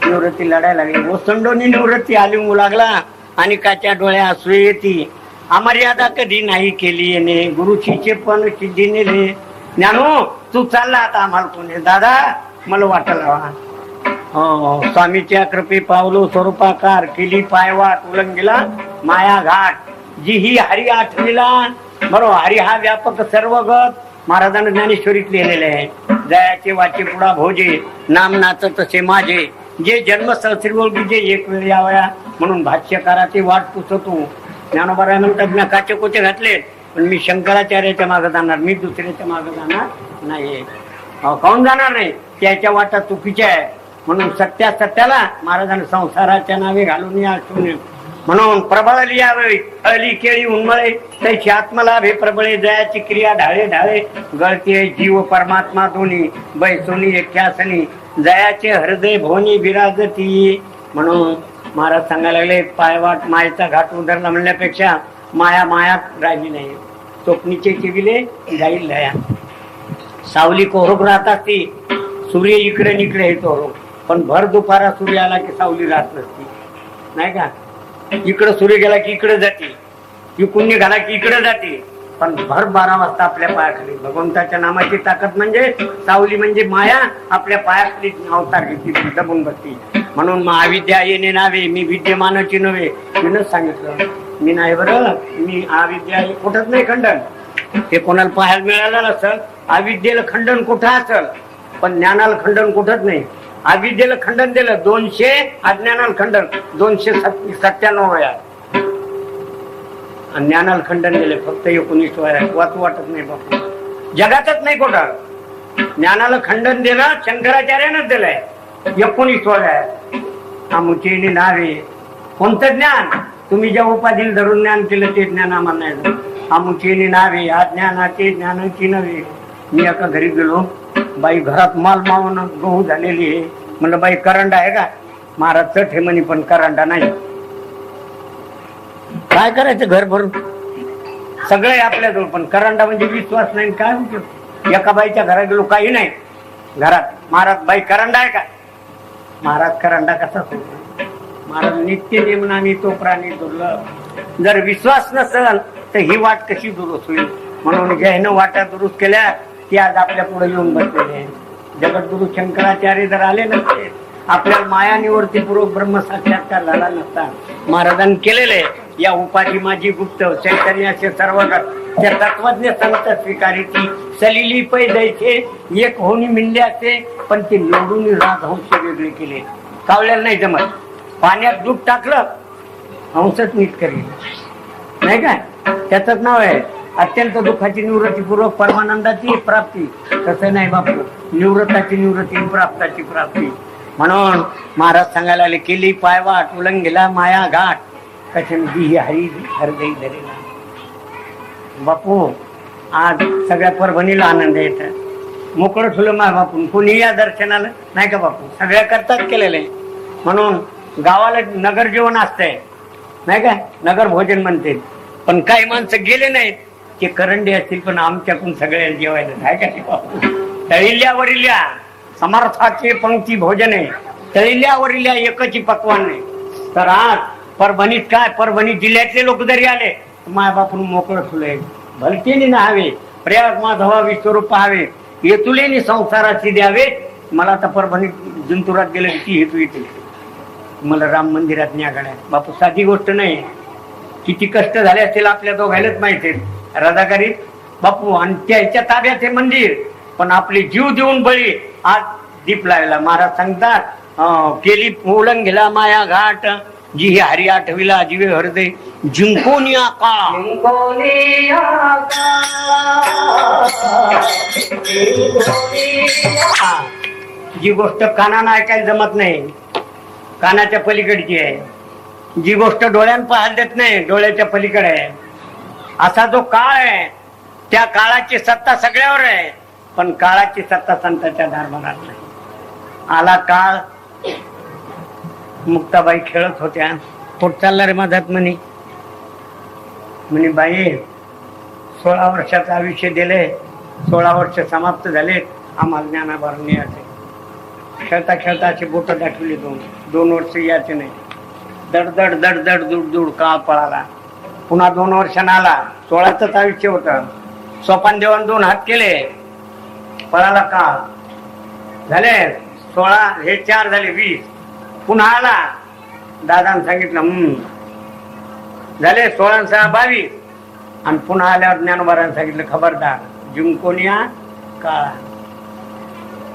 निवृत्ती लढायला लागली. ओसंडोनी निवृत्ती आली लागला, आणि काच्या डोळ्या असू येती. अमर्यादा कधी नाही केली येणे, गुरुशीचे पण सिद्धी नेले. ज्ञानो, तू चालला आता आम्हाला कोणी? दादा, मला वाटला स्वामीच्या कृपे पावलो स्वरूपाकार, केली पायवाट, उलंघिला माया घाट. जी ही हरी आठविला. बरोबर, हरी हा व्यापक सर्वगत. महाराजांना ज्ञानेश्वरीत लिहिलेले आहे. जयाचे वाचे पुढा भोजे, नाम नाच तसे माझे. जे जन्म सहस्री जे एक वेळ यावया, म्हणून भाष्यकाराची वाट पुसतो. ज्ञानोबा म्हणतात, मी काचे कोचे घातले, पण मी शंकराचार्याच्या मागे जाणार, मी दुसऱ्याच्या मागे जाणार नाही. कोण जाणार नाही? त्याच्या वाटा चुकीच्या आहे. म्हणून सत्याला महाराजांनी संसाराच्या नावे घालून या शून्य. म्हणून प्रबळली यावेळी अळली केळी उन्मळे तैची आत्मलाभ हे प्रबळे जयाची क्रिया ढाळे ढाळे गळते जीव परमात्मा दोन्ही बैसोनी एक्यासनी जयाचे हृदय भोनी विराजती. म्हणून महाराज सांगायला लागले पायवाट मायेचा घाट उधरला म्हणण्यापेक्षा माया मायात राहिली नाही. स्वप्नीचे चिविले जाईल लया. सावली कोहरोग राहत असती, सूर्य इकडे निकडे येतो, पण भर दुपारा सूर्य आला की सावली राहत नसती, नाही का? इकडे सूर्य गेला की इकडे जाते, इकडून निघाला की इकडे जाते, पण भर 12 वाजता आपल्या पायाखाली. भगवंताच्या नामाची ताकद म्हणजे सावली म्हणजे माया आपल्या पायाखाली अवतार घेतली, दबून बसती. म्हणून महाविद्या येणे नावे मी विद्यमानाची नव्हे. मीनच सांगितलं मी नाही बरं, मी अविद्या कुठंच नाही खंडन. ते कोणाला पाहायला मिळालं नसल. अविद्येला खंडन कुठं असल, पण ज्ञानाला खंडन कुठंच नाही. अविद्येला खंडन दिलं 200, अज्ञानाला खंडन 297 वेळा, आणि ज्ञानाला खंडन दिले फक्त 19 वेळा. वाटत नाही बापू, जगातच नाही कुठं. ज्ञानाला खंडन दिलं शंकराचार्यानं दिलंय 19 वेळा. आमुचेनी नावे कोणतं ज्ञान? तुम्ही ज्या उपाधीला धरून ज्ञान केलं ते ज्ञान आम्हाला नाही. आमुचेनी नावे अज्ञानाचे ज्ञानाची नव्हे. मी एका घरी गेलो, बाई घरात माल मावून गहू झालेली आहे. म्हणलं बाई करंडा आहे का? महाराज चट हे म्हणे पण करंडा नाही. काय करायचं घर भरून सगळे आपल्याजवळ, पण करंडा म्हणजे विश्वास नाही. काय उपयोग? एका बाईच्या घरात गेलो, काही नाही घरात. महाराज बाई करंडा आहे का? महाराज करंडा कसा सोडतो? महाराज नित्य नेमनाने तो प्राणी दुर्लभ. जर विश्वास नसेल तर ही वाट कशी दुरुस्त होईल? म्हणून ज्यानं वाटा दुरुस्त केल्या ती आज आपल्या पुढे येऊन बसलेले. जगद्गुरु शंकराचार्य जर आले नसते, आपल्याला माया निवृत्तीपूर्वक ब्रह्म साक्षात्कार झाला नसता. महाराजांनी केलेले या उपाधी माझी गुप्त चैतन्याचे सर्व त्या तत्वज्ञ संत स्वीकारिती सलिली पै द्यायचे एक होणी मिळल्याचे, पण ते निवडून राजहंस वेगळे केले. कावल्याला नाही जमत. पाण्यात दूध टाकलं हंसच नीट करेल, नाही काय? त्याच नाव आहे अत्यंत दुःखाची निवृत्तीपूर्वक परमानंदाची प्राप्ती. तसं नाही बापू, निवृत्ताची निवृत्ती प्राप्ताची प्राप्ती. म्हणून महाराज सांगायला आले केली पायवाट उलंघिला माया घाट कशन दी हरी हरदई धरेला. बापू आज सगळ्या परभणीला आनंद येत. मोकळं ठुलं मा बापू, कोणी या दर्शनाला नाही का बापू? सगळ्या करतात केलेले. म्हणून गावाला नगर जेवण असतंय, नाही का? नगर भोजन म्हणते. पण काही माणसं गेले नाहीत, ते करंडे असतील पण आमच्याकडून सगळ्या जेवायला आहे का? बापू तळिल्यावरिल्या समर्थाचे पंक्ती भोजन आहे, तळिल्यावरिल्या एकची पक्वान नाही. तर आज परभणीत काय, परभणी जिल्ह्यातले लोक जरी आले माय बापून मोकळं फुले भलतेने नाहावे, प्रयाग माधवा विश्वरूप पाहावे, येतुलेनी संसाराची द्यावे. मला आता परभणी जिंतुरात गेलं की हेतू येते, मला राम मंदिरात न्या गाड्या. बापू साधी गोष्ट नाही. किती कष्ट झाले असतील आपल्या दोघायलाच माहिती रजाकारीत बापू. आणि त्याच्या ताब्यात हे मंदिर, पण आपले जीव देऊन बळी आज दीप लावला. महाराज सांगतात केली उलंघिला माया घाट जी हे हरी आठविला जीवे हृदय जिंकोनिया काळा. जी गोष्ट कानानं ऐकायला जमत नाही, कानाच्या पलीकडची आहे. जी गोष्ट डोळ्यानं पाहायला देत नाही, डोळ्याच्या पलीकडे आहे. असा जो काळ आहे त्या काळाची सत्ता सगळ्यावर आहे, पण काळाची सत्ता संतांच्या दरबारात नाही. आला काळ, मुक्ताबाई खेळत होत्या. पोट चालला रे माझ्यात म्हणे बाई 16 वर्षाचं आयुष्य दिले, 16 वर्ष समाप्त झाले, आम्हाला ज्ञानाभरण यायचे. खेळता खेळता असे बोट दाखवले. 2 वर्ष यायचे नाही. दडदड दडदड दूड दूड काळ पळाला. पुन्हा 2 वर्षांना आला. 16च आयुष्य होतं. सोपान देवान 2 हात केले, पळाला काळ. झाले 16, हे 4 झाले 20. पुन्हा आला. दादाने सांगितलं झाले 16 6 22. आणि पुन्हा आल्यावर ज्ञानोबारांनी सांगितलं खबरदार जिंकोनिया काळा.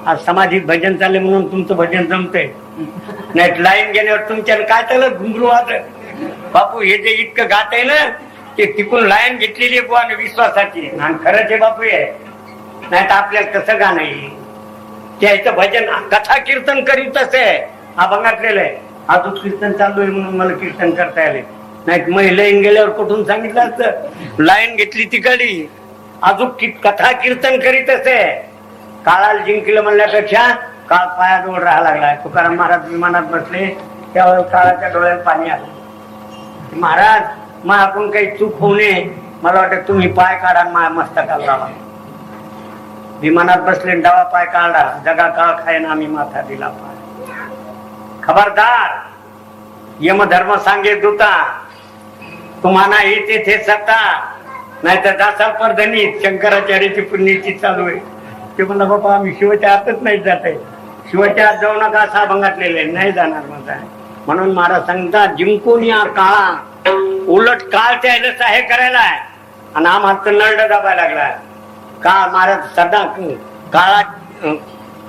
आज समाधीत भजन चालले म्हणून तुमचं भजन जमतंय, नाही लाईन गेल्यावर तुमच्या काय चालत घुंगरू वाजत. बापू हे जे इतकं गात आहे ना, ते तिकून लाईन घेतलेली आहे विश्वासाची. आणि खरंच हे बापू आहे, नाही तर आपल्याला कसं गाणं आहे त्याचं भजन कथा कीर्तन करीत आहे. अभंगातलेलं आहे. आज कीर्तन चालू आहे म्हणून मला कीर्तन करता आले. नाही महिला गेल्यावर कुठून सांगितलं असतं. लाईन घेतली तिकडली अजून कथा कीर्तन करीत असे. काळाला जिंकलं म्हणल्यापेक्षा काळ पायाजवळ राहा लागलाय. तुकाराम महाराज विमानात बसले त्यावर काळाच्या डोळ्यात पाणी आलं. महाराज माझ्याकडून काही चूक होऊ नये, मला वाटत तुम्ही पाय काढा माझ्या मस्तकाला लावा. विमानात बसले डावा पाय काढला. जगा काळ खायन आम्ही माथा दिला पाय. खबरदार यमधर्म सांगे दूता तुम्हाला ही तेथे सत्ता, नाहीतर दासाल परधनी. शंकराचार्याची पुण्याची चालू आहे. ते म्हणला बाबा आम्ही शिवाच्या आतच नाही जात आहे. शिवाच्या आत जाऊ नका असा भंगातलेले नाही जाणार माझा. म्हणून महाराज सांगतात जिंकून या काळा, उलट काळ त्याला हे करायला आहे आणि आम्हाला नरड दाबायला लागलाय. काळ महाराज सदा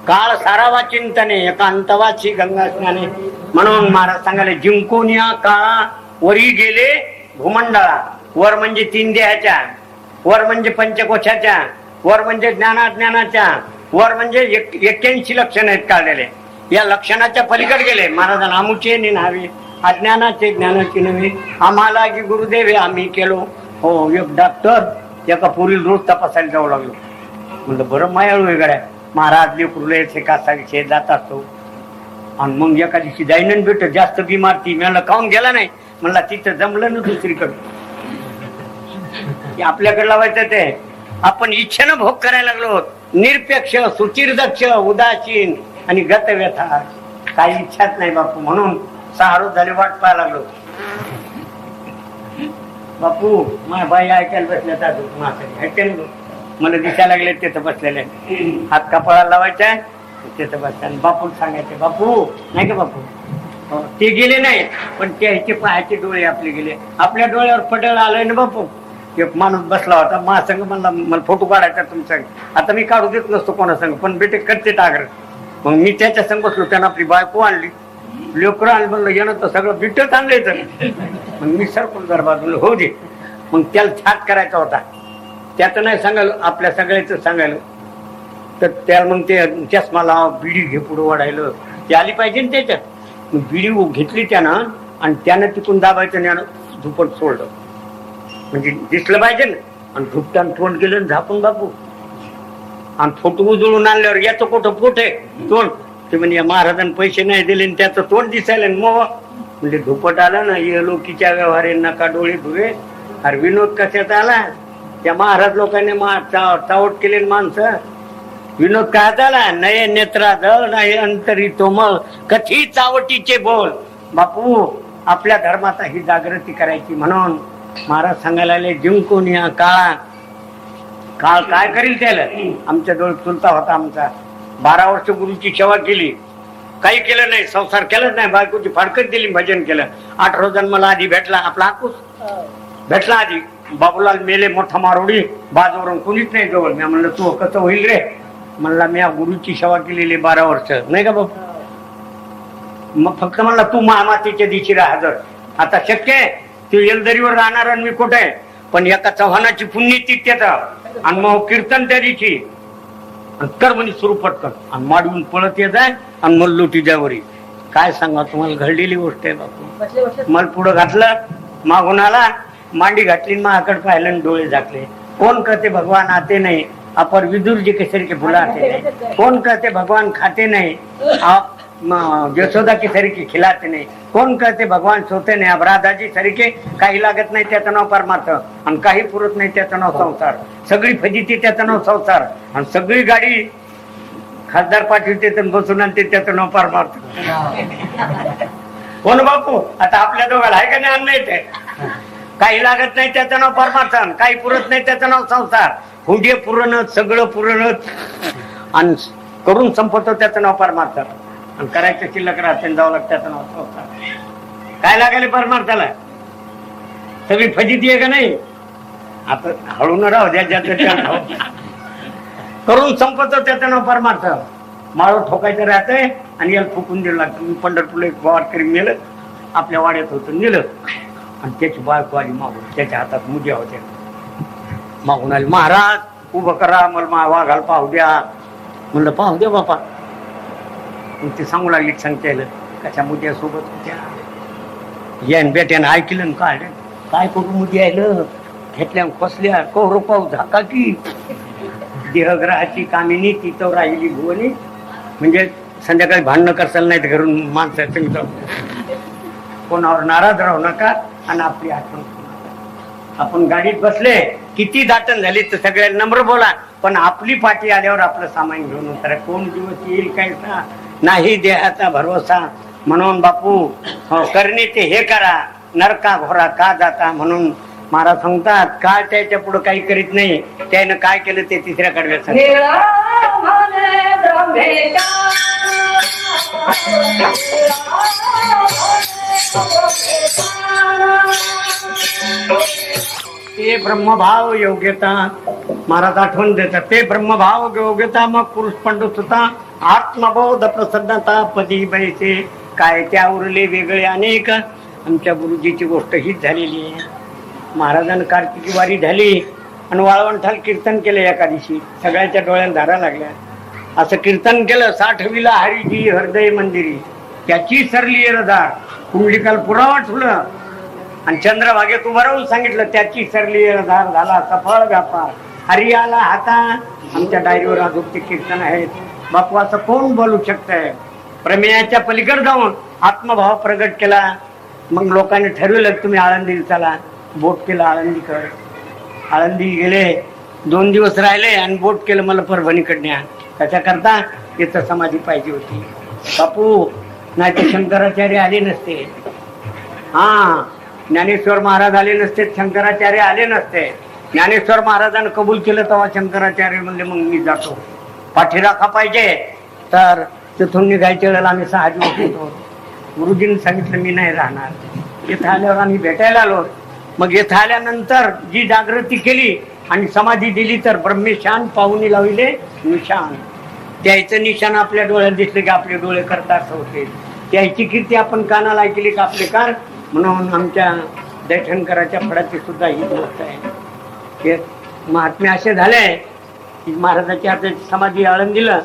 काळ सारावा चिंतने एकांतवाची गंगा स्नाने. म्हणून महाराज सांगायला जिंकून या काळा, वरी गेले भूमंडळा. वर म्हणजे 3 देहाच्या, वर म्हणजे पंचकोशाच्या, वर म्हणजे ज्ञानाच्या, वर म्हणजे 81 लक्षण आहेत काढलेले. या लक्षणाच्या पलीकडे गेले. महाराजांना आमुचे निन्हावे अज्ञानाचे ज्ञानाचे नव्हे, आम्हाला की गुरुदेव हे आम्ही केलो. हो एक डॉक्टर एका पुरील रोज तपासायला जाऊ लागलो. म्हणलं बरं मायाळू वेगळ्या महाराज लेकरुले कासा विषय जात असतो. आणि मग एका दिवशी जाईन भेट जास्त बिमार ती मला खाऊन गेला नाही. म्हणला तिथं जमलं ना दुसरीकडे. आपल्याकडे लावायचं ते आपण इच्छेनं भोग करायला लागलो. निरपेक्ष सुचिरदक्ष उदासीन आणि गत व्यथा, काही इच्छाच नाही बापू. म्हणून 6 रोज झाले वाट पाहायला लागलो. बापू माझ्या बाई ऐकायला बसल्या जातो मला दिसायला लागले तिथं बसलेले. हात कपाळाला लावायचा तिथं बसल्या. बापू सांगायचे बापू नाही का बापू. ते गेले नाही पण त्याचे पायाचे डोळे आपले गेले. आपल्या डोळ्यावर पडळ आलंय ना बापू. एक माणूस बसला होता महासंघ म्हणला मला फोटो काढायचा तुमचा. आता मी काढू देत नसतो कोणा संघ पण बेटे करते टागर. मग मी त्याच्या संघ बसलो. त्यानं आपली बायको आणली लेकरं आणली. म्हणलं येणं तर सगळं बिटच आणलंय तर. मग मी सरकून जर बाजूला होऊ दे. मग त्याला छाट करायचा होता. त्याचं नाही सांगायला आपल्या सगळ्याच सांगायला. तर त्याला मग ते चष्मा लाव बिडी घे पुढं वाढायला ती आली पाहिजे ना त्याच्यात. मग बिडी घेतली त्यानं आणि त्यानं तिकून दाबायचं त्यानं झुपट सोडलं म्हणजे दिसलं पाहिजे ना. आणि झुपटान तोंड गेलं झापून बापू. आणि फोटो उजळून आणल्यावर याचं कुठं पोट आहे तोंड. ते म्हणजे महाराजांनी पैसे नाही दिले त्याचं तोंड दिसायला मग म्हणजे झुपट आला ना. ये लोकीच्या व्यवहारे नका डोळे धुवे. अरे विनोद कशात आला. त्या महाराज लोकांनी चावट केले माणसं. विनोद काय झाला नये नेत्रा जळ नाही अंतरी तोमल कथी चावटीचे बोल. बापू आपल्या धर्माचा ही जागृती करायची. म्हणून महाराज सांगायला आले जिंकून या काळा. काळ काय करील त्याला. आमच्या डोळे चुलता होता आमचा. 12 वर्ष गुरुची सेवा केली. काही केलं नाही. संसार केलाच नाही. बायकोची फाडकत दिली. भजन केलं. 18 जन्माला आधी भेटला आपला हापूस भेटला आधी. बाबूलाल मेले मोठा मारोडी बाजवरून कुणीच नाही जवळ. मी म्हणलं तू कसं होईल रे. म्हणला मी गुरुची सेवा केलेली 12 वर्ष नाही का बाबू. मग फक्त म्हणला तू महामातीच्या दिवशी राहा हजर. आता शक्य आहे तू येलदरीवर राहणार आणि मी कुठे आहे. पण एका चव्हाणाची पुण्यतिथी त्याचा आणि मग कीर्तन त्या दिवशी कर म्हणे सुरू पटकन आणि माडवून पळत येत आहे आणि मग लोटी जावरी. काय सांगा तुम्हाला घडलेली गोष्ट आहे बापू. मला पुढं घातलं मागून आला मांडी घातली माझ्याकडे पाहिलं आणि डोळे झाकले. कोण कहते भगवान आते नहीं अपर विदुर जी केसरी के बुलाते नहीं. कोण कहते भगवान खाते नहीं आप यशोदा की सरीके खिलाते नाही. कोण कहते भगवान सोते नाही. अब राधाजी सरीके काही लागत नाही त्याचं नाव परमार्थ आणि काही पुरत नाही त्याचं नाव संसार. सगळी फजिती त्याचं नाव संसार आणि सगळी गाडी खासदार पाठवते बसून आणते त्याचं नाव परमार्थ. कोण बापू आता आपल्या दोघाला आहे का नाही अन्न येते. काही लागत नाही त्याचं नाव परमार्थ काही पुरत नाही त्याचं नाव संसार. हुंडे पुरण सगळं पुरण आणि करून संपवतो त्याचं नाव परमार्थ. आणि करायचं शिल्लक राहते जावं लागतं त्याचं नाव संसार. काय लागायला परमार्थाला. सगळी फजिती आहे का नाही. आता हळू न राहू द्या ज्याचं करून संपवतो त्याचं नाव परमार्थ. माळो ठोकायचं राहतंय आणि याला फुकून दिलं लागतं. मी पंढरपूरला एक वारकरी नेलं आपल्या वाड्यात होतं नेलं आणि त्याची बायको आली मागून. त्याच्या हातात मुद्या होत्या. मागून आली महाराज उभं करा मला वाघाला पाहू द्या. म्हणलं पाहू द्या बापा. मग ते सांगू लागली सांगता कशा मुद्या सोबत होत्या. येन बेट्यानं ऐकलं न काय काय करू मुली यायलं घेतल्या फसल्या कौरव पाऊ झाका की देहग्रहाची कामिनी तिथं राहिली भुवनी. म्हणजे संध्याकाळी भांडणं करसाल नाही तर घरून माणसाचं कोणावर नाराज राहू नका आणि आपली आठवण. आपण गाडीत बसले किती दाटण झाली तर सगळ्यांना नम्र बोला, पण आपली पाठी आल्यावर आपलं सामान घेऊन उतरा. कोण दिवस येईल काय नाही देहाचा भरोसा. म्हणून बापू करणे ते हे करा, नरका घोरा का जाता. म्हणून महाराज सांगतात काय त्याच्या पुढे काही करीत नाही. त्यानं काय केलं ते तिसऱ्या कडव्यात ते ब्रह्मभाव योग्यता. महाराज आठवण देतात ते ब्रह्मभाव योग्यता मग पुरुष पंडितता आत्मबोध प्रसन्नता पदी बैसे. काय त्या उरले वेगळे अनेक. आमच्या गुरुजीची गोष्ट हीच झालेली आहे. महाराजांना कार्तिकी वारी झाली आणि वाळवंठाल कीर्तन केलं एका दिवशी. सगळ्याच्या डोळ्यात धारा लागल्या. असं कीर्तन केलं 60विला हरिजी हृदय मंदिरी. त्याची सरली रदार कुंडलिकाल पुरावा ठुलं आणि चंद्रभागेत उभं राहून सांगितलं त्याची सरली रदार झाला सफळ व्यापार. हरी आला हाता. आमच्या डायरीवर अजून ते कीर्तन आहेत. बापू असं कोण बोलू शकतंय. प्रमेयाच्या पलीकडे जाऊन आत्मभाव प्रगट केला. मग लोकांनी ठरवलं तुम्ही आळंदीला चला. बोट केलं आळंदीकडे. आळंदी गेले 2 दिवस राहिले आणि बोट केलं मला परभणीकडे. त्याच्याकरता इथं समाधी पाहिजे होती बापू. नाही तर शंकराचार्य आले नसते. हा ज्ञानेश्वर महाराज आले नसते, शंकराचार्य आले नसते. ज्ञानेश्वर महाराजांनी कबूल केलं तेव्हा शंकराचार्य म्हणले मग मी जातो. पाठीराखा पाहिजे तर तिथून निघायच्या वेळेला आम्ही 6 दिवस येतो. गुरुजींनी सांगितलं मी नाही राहणार. इथं आल्यावर आम्ही भेटायला आलो. मग इथं आल्यानंतर जी जागृती केली आणि समाधी दिली तर ब्रह्मेशान पाहुणे लावले निशान. त्याचं निशाण आपल्या डोळ्यात दिसले की आपले डोळे करतात होते. त्याची कीर्ती आपण कानाला ऐकली का आपले कार. म्हणून आमच्या जयशंकराच्या फळाची सुद्धा ही गोष्ट आहे. हे महात्मे असे झाले की महाराजाची आता समाधी आळंदीला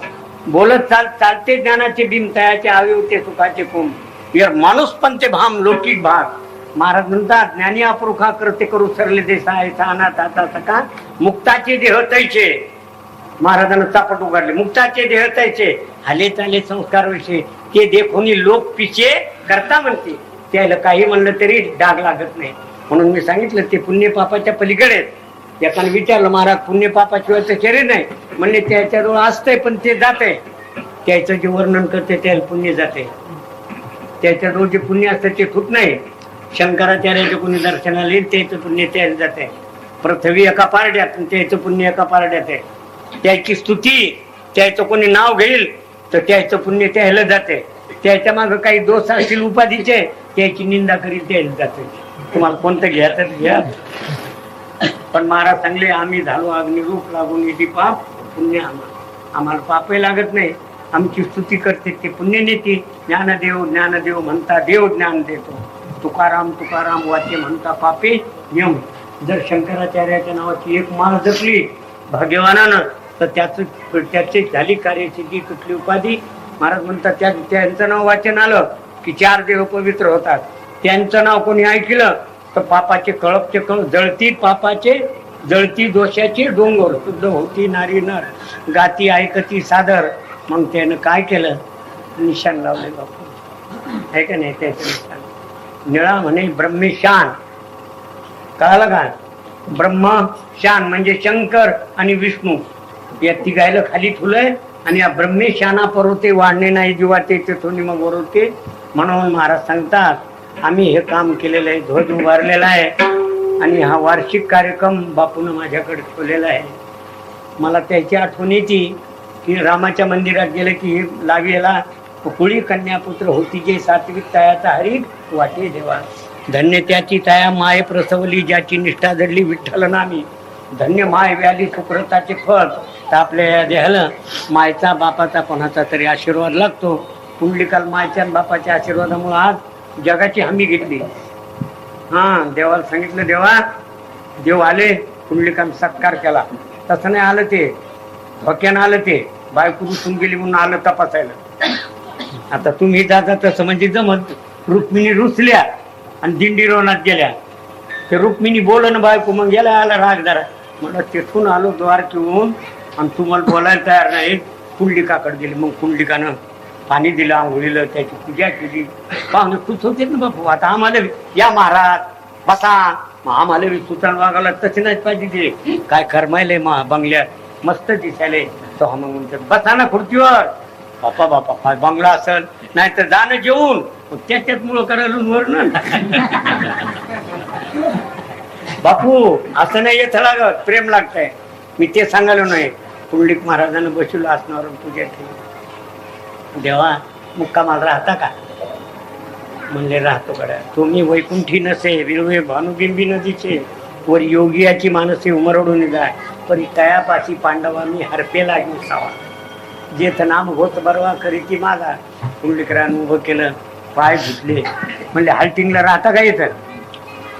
बोलत चालते ज्ञानाचे बिन तयाचे आवे होते सुखाचे कुंभ. माणूस पण ते भाम लौकिक भाग. महाराज म्हणतात ज्ञानी अपरुखा करते करू सरले देसायचा अनाथ आता सका मुक्ताचे देह तैचे. महाराजांना चापट उघडले. मुक्ताचे देह तैचे हाले चाले संस्कार विषय ते देखोनी लोक पिछे करता म्हणते. त्याला काही म्हणलं तरी डाग लागत नाही. म्हणून मी सांगितलं ते पुण्य पापाच्या पलीकडे. एकाने विचारलं महाराज पुण्य पापाशिवाय तर शरीर नाही. म्हणले त्याच्याजवळ असतंय पण ते जाते. त्याचं जे वर्णन करते त्याला पुण्य जाते. त्याच्याजवळ जे पुण्य असतं ते खूप नाही. शंकराचार्याचे कोणी दर्शनाला येईल त्याचं पुण्य त्याला जाते. पृथ्वी एका पारड्यात त्याचं पुण्य एका पारड्यात आहे. त्याची स्तुती त्याचं कोणी नाव घेईल तर त्याचं पुण्य त्याला जाते. त्याच्या मागे काही दोष असतील उपाधीचे त्याची निंदा करील त्याला जाते. तुम्हाला कोणतं घ्यायचं घ्या. पण महाराज सांगले आम्ही झालो अग्निरूप लागून इथे पाप पुण्य आम्हाला पापही लागत नाही. आमची स्तुती करते ते पुण्य नेते. ज्ञानदेव म्हणता देव ज्ञान देतो. तुकाराम तुकाराम वाचे म्हणता पापे यम. जर शंकराचार्याच्या नावाची एक माळ जपली भाग्यवानानं तर त्याची झाली कार्यसिद्धी. कुठली उपाधी. महाराज म्हणतात त्यांचं नाव वाचन आलं की 4 देह पवित्र होतात. त्यांचं नाव कोणी ऐकलं तर पापाचे कळपचे जळती पापाचे जळती दोषाचे डोंगर शुद्ध होती नारी नर गाती ऐकती सादर. मग त्यानं काय केलं निशाण लावले बापू आहे का नाही. त्याचं निशाण निळा म्हणे ब्रह्मेशान. कळालं का. ब्रह्मशान म्हणजे शंकर आणि विष्णू या तिघायला खाली ठुलंय. आणि या ब्रह्मेशाना परवते वाढणे नाही जीवाते तेथून मग वरवते. म्हणून महाराज सांगतात आम्ही हे काम केलेलं आहे. ध्वज उभारलेला आहे आणि हा वार्षिक कार्यक्रम बापून माझ्याकडे ठेवलेला आहे. मला त्याची आठवण येते की रामाच्या मंदिरात गेलं की लागेला कुळी कन्यापुत्र होती जे सात्विक तयाचा हरी वाटे देवा. धन्य त्याची तया माय प्रसवली ज्याची निष्ठा जडली विठ्ठल नामी. धन्य माय व्याली सुकृताचे फळ. तर आपल्या देहाला मायचा बापाचा कोणाचा तरी आशीर्वाद लागतो. कुंडलिकाल मायच्या बापाच्या आशीर्वादामुळे आज जगाची हमी घेतली. देवाला सांगितलं देव आले. कुंडलिकाल सत्कार केला. तसं नाही आलं ते धोक्यानं आलं ते. बायको रुसून गेली म्हणून आलं तपासायला. आता तुम्ही जाता तसं म्हणजे जमत. रुक्मिणी रुसल्या आणि दिंडीरोनात गेल्या. ते रुक्मिणी बोलन बायको मग गेला आला राग जरा. मला तिथून आलो द्वारकेहून आणि तुम्हाला बोलायला तयार नाही. कुंडलिकाकडे गेले. मग कुंडलिकानं पाणी दिलं, आंघोळीला, त्याची पूजा केली. पाहुणे खुश होते ना बापू. आता आम्हाला या महाराज बसा. मग आम्हाला सुतान वागायला तसे नाही पाहिजे. ते काय करमायले बंगल्यात मस्त दिसायले. तो मग म्हणतो बसा ना खुर्चीवर. बापा बापा काय बंगला असेल, नाही तर जाणं जेवून त्याच्यात मुळे करायला वरण. बापू असं नाही येत लागत, प्रेम लागतंय. मी ते सांगायलो नाही. पुंडलिक महाराजांना बसवलं असणार पूजा केली. देवा मुक्कामाला राहता का? म्हणले राहतो गड्या. तुम्ही वैकुंठी नसे विरवे भानुबिंबी नदीचे वर योगियाची मानसे उमरडून जाय. परी तयापाशी पांडवा मी हरपेला सावा. जेथ नाम होत बरवा करी ती माझा. पुंडलिकरानं उभं केलं, पाय धुतले. म्हणले हाल्टिंगला राहता का येतं?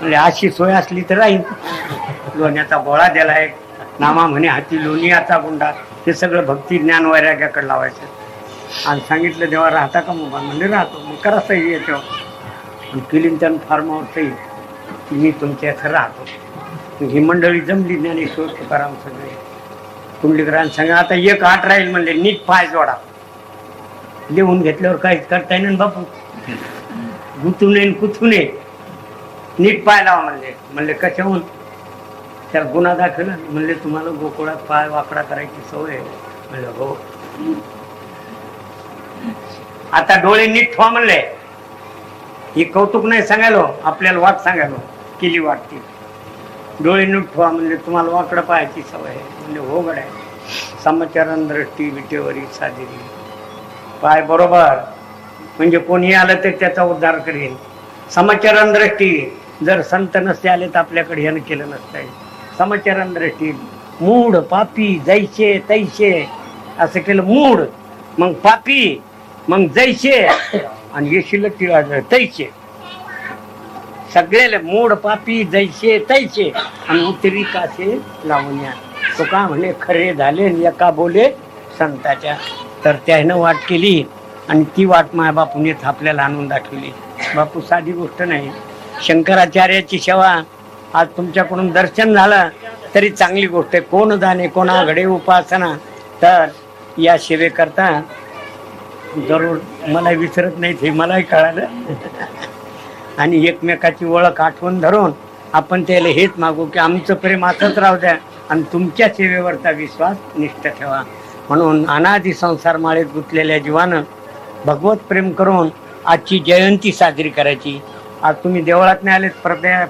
म्हणजे अशी सोय असली तर राहील. लोण्याचा गोळा दिलाय, नामा म्हणे हाती लोणियाचा गुंडा. हे सगळं भक्ती ज्ञान वैराग्याकडे लावायचं. आणि सांगितलं देवा राहता का? मोबाईल म्हणजे राहतो. मग करा सही याच्यावर. क्लिंटन फार्म हाऊस सही, मी तुमच्या इथं राहतो. ही मंडळी जमली, ज्ञानेश्वर तुकाराम सगळे. कुंडलिकरांना सांगा आता एक आठ राहील. म्हणले नीट पाय जोडा. लिहून घेतल्यावर काहीच करता येईल बापू. गुतू नये कुथू नये, नीट पाय लावा. म्हणले कशाहून? त्याला गुन्हा दाखल. म्हणले तुम्हाला गोकुळात पाय वाकडा करायची सवय. म्हणलं हो. आता डोळे नीट ठेवा. म्हणले ही कौतुक नाही सांगायलो, आपल्याला वाट सांगायलो केली वाटते. डोळे नीट ठेवा. म्हणले तुम्हाला वाकडं पाहायची सवय आहे. म्हणजे हो गड्या. समचरण दृष्टी विटेवरी साजेरी. पाय बरोबर म्हणजे कोणी आलं तर त्याचा उद्धार करेल. समचरण दृष्टी. जर संत नसते आले तर आपल्याकडे यानं केलं नसतं. समचरण दृष्टी. मूड पापी जैसे तैसे असं केलं. मूड मग पापी मग जैसे आणि येशील तैसे. सगळ्याला मूड पापी जैसे तैसे आणि उतरी कासे लावण्या. तो का म्हणे खरे झाले एका बोले संताच्या. तर त्यानं वाट केली आणि ती वाट माझ्या बापूने आपल्याला आणून दाखवली. बापू साधी गोष्ट नाही. शंकराचार्याची सेवा आज तुमच्याकडून दर्शन झालं तरी चांगली गोष्ट आहे. कोण जाणे कोणा घडे उपासना. तर या सेवेकरता जरूर मला विसरत नाही हे मलाही कळालं. आणि एकमेकाची ओळख आठवण धरून आपण त्याला हेच मागू की आमचं प्रेम असंच राहू द्या आणि तुमच्या सेवेवरचा विश्वास निष्ठ ठेवा. म्हणून अनादि संसार माळेत गुंतलेल्या जीवानं भगवत प्रेम करून आजची जयंती साजरी करायची. आज तुम्ही देवळात नाही आलेत.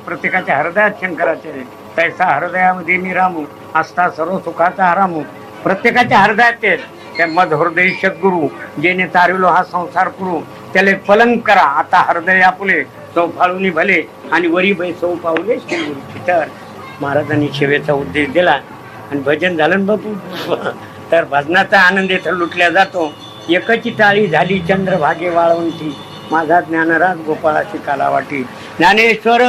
प्रत्येकाच्या हृदयात शंकराचार्य तैसा हृदयामध्ये मी रामू असता सर्व सुखाचा आरामू. प्रत्येकाच्या हृदयात तेच. त्या मध हृदय सद्गुरु जेने तारविलो हा संसार पुरू. त्याला पलंग करा आता हृदय आपुले चौफाळूनी भले आणि वरी बै सौ पावले श्रीगुरु. तर महाराजांनी सेवेचा उद्देश दिला आणि भजन झालं ना बापू. तर भजनाचा आनंद इथं लुटल्या जातो. एकची टाळी झाली चंद्रभागे वाळवंती. माझा ज्ञानराज गोपाळाची कालावाटी. ज्ञानेश्वर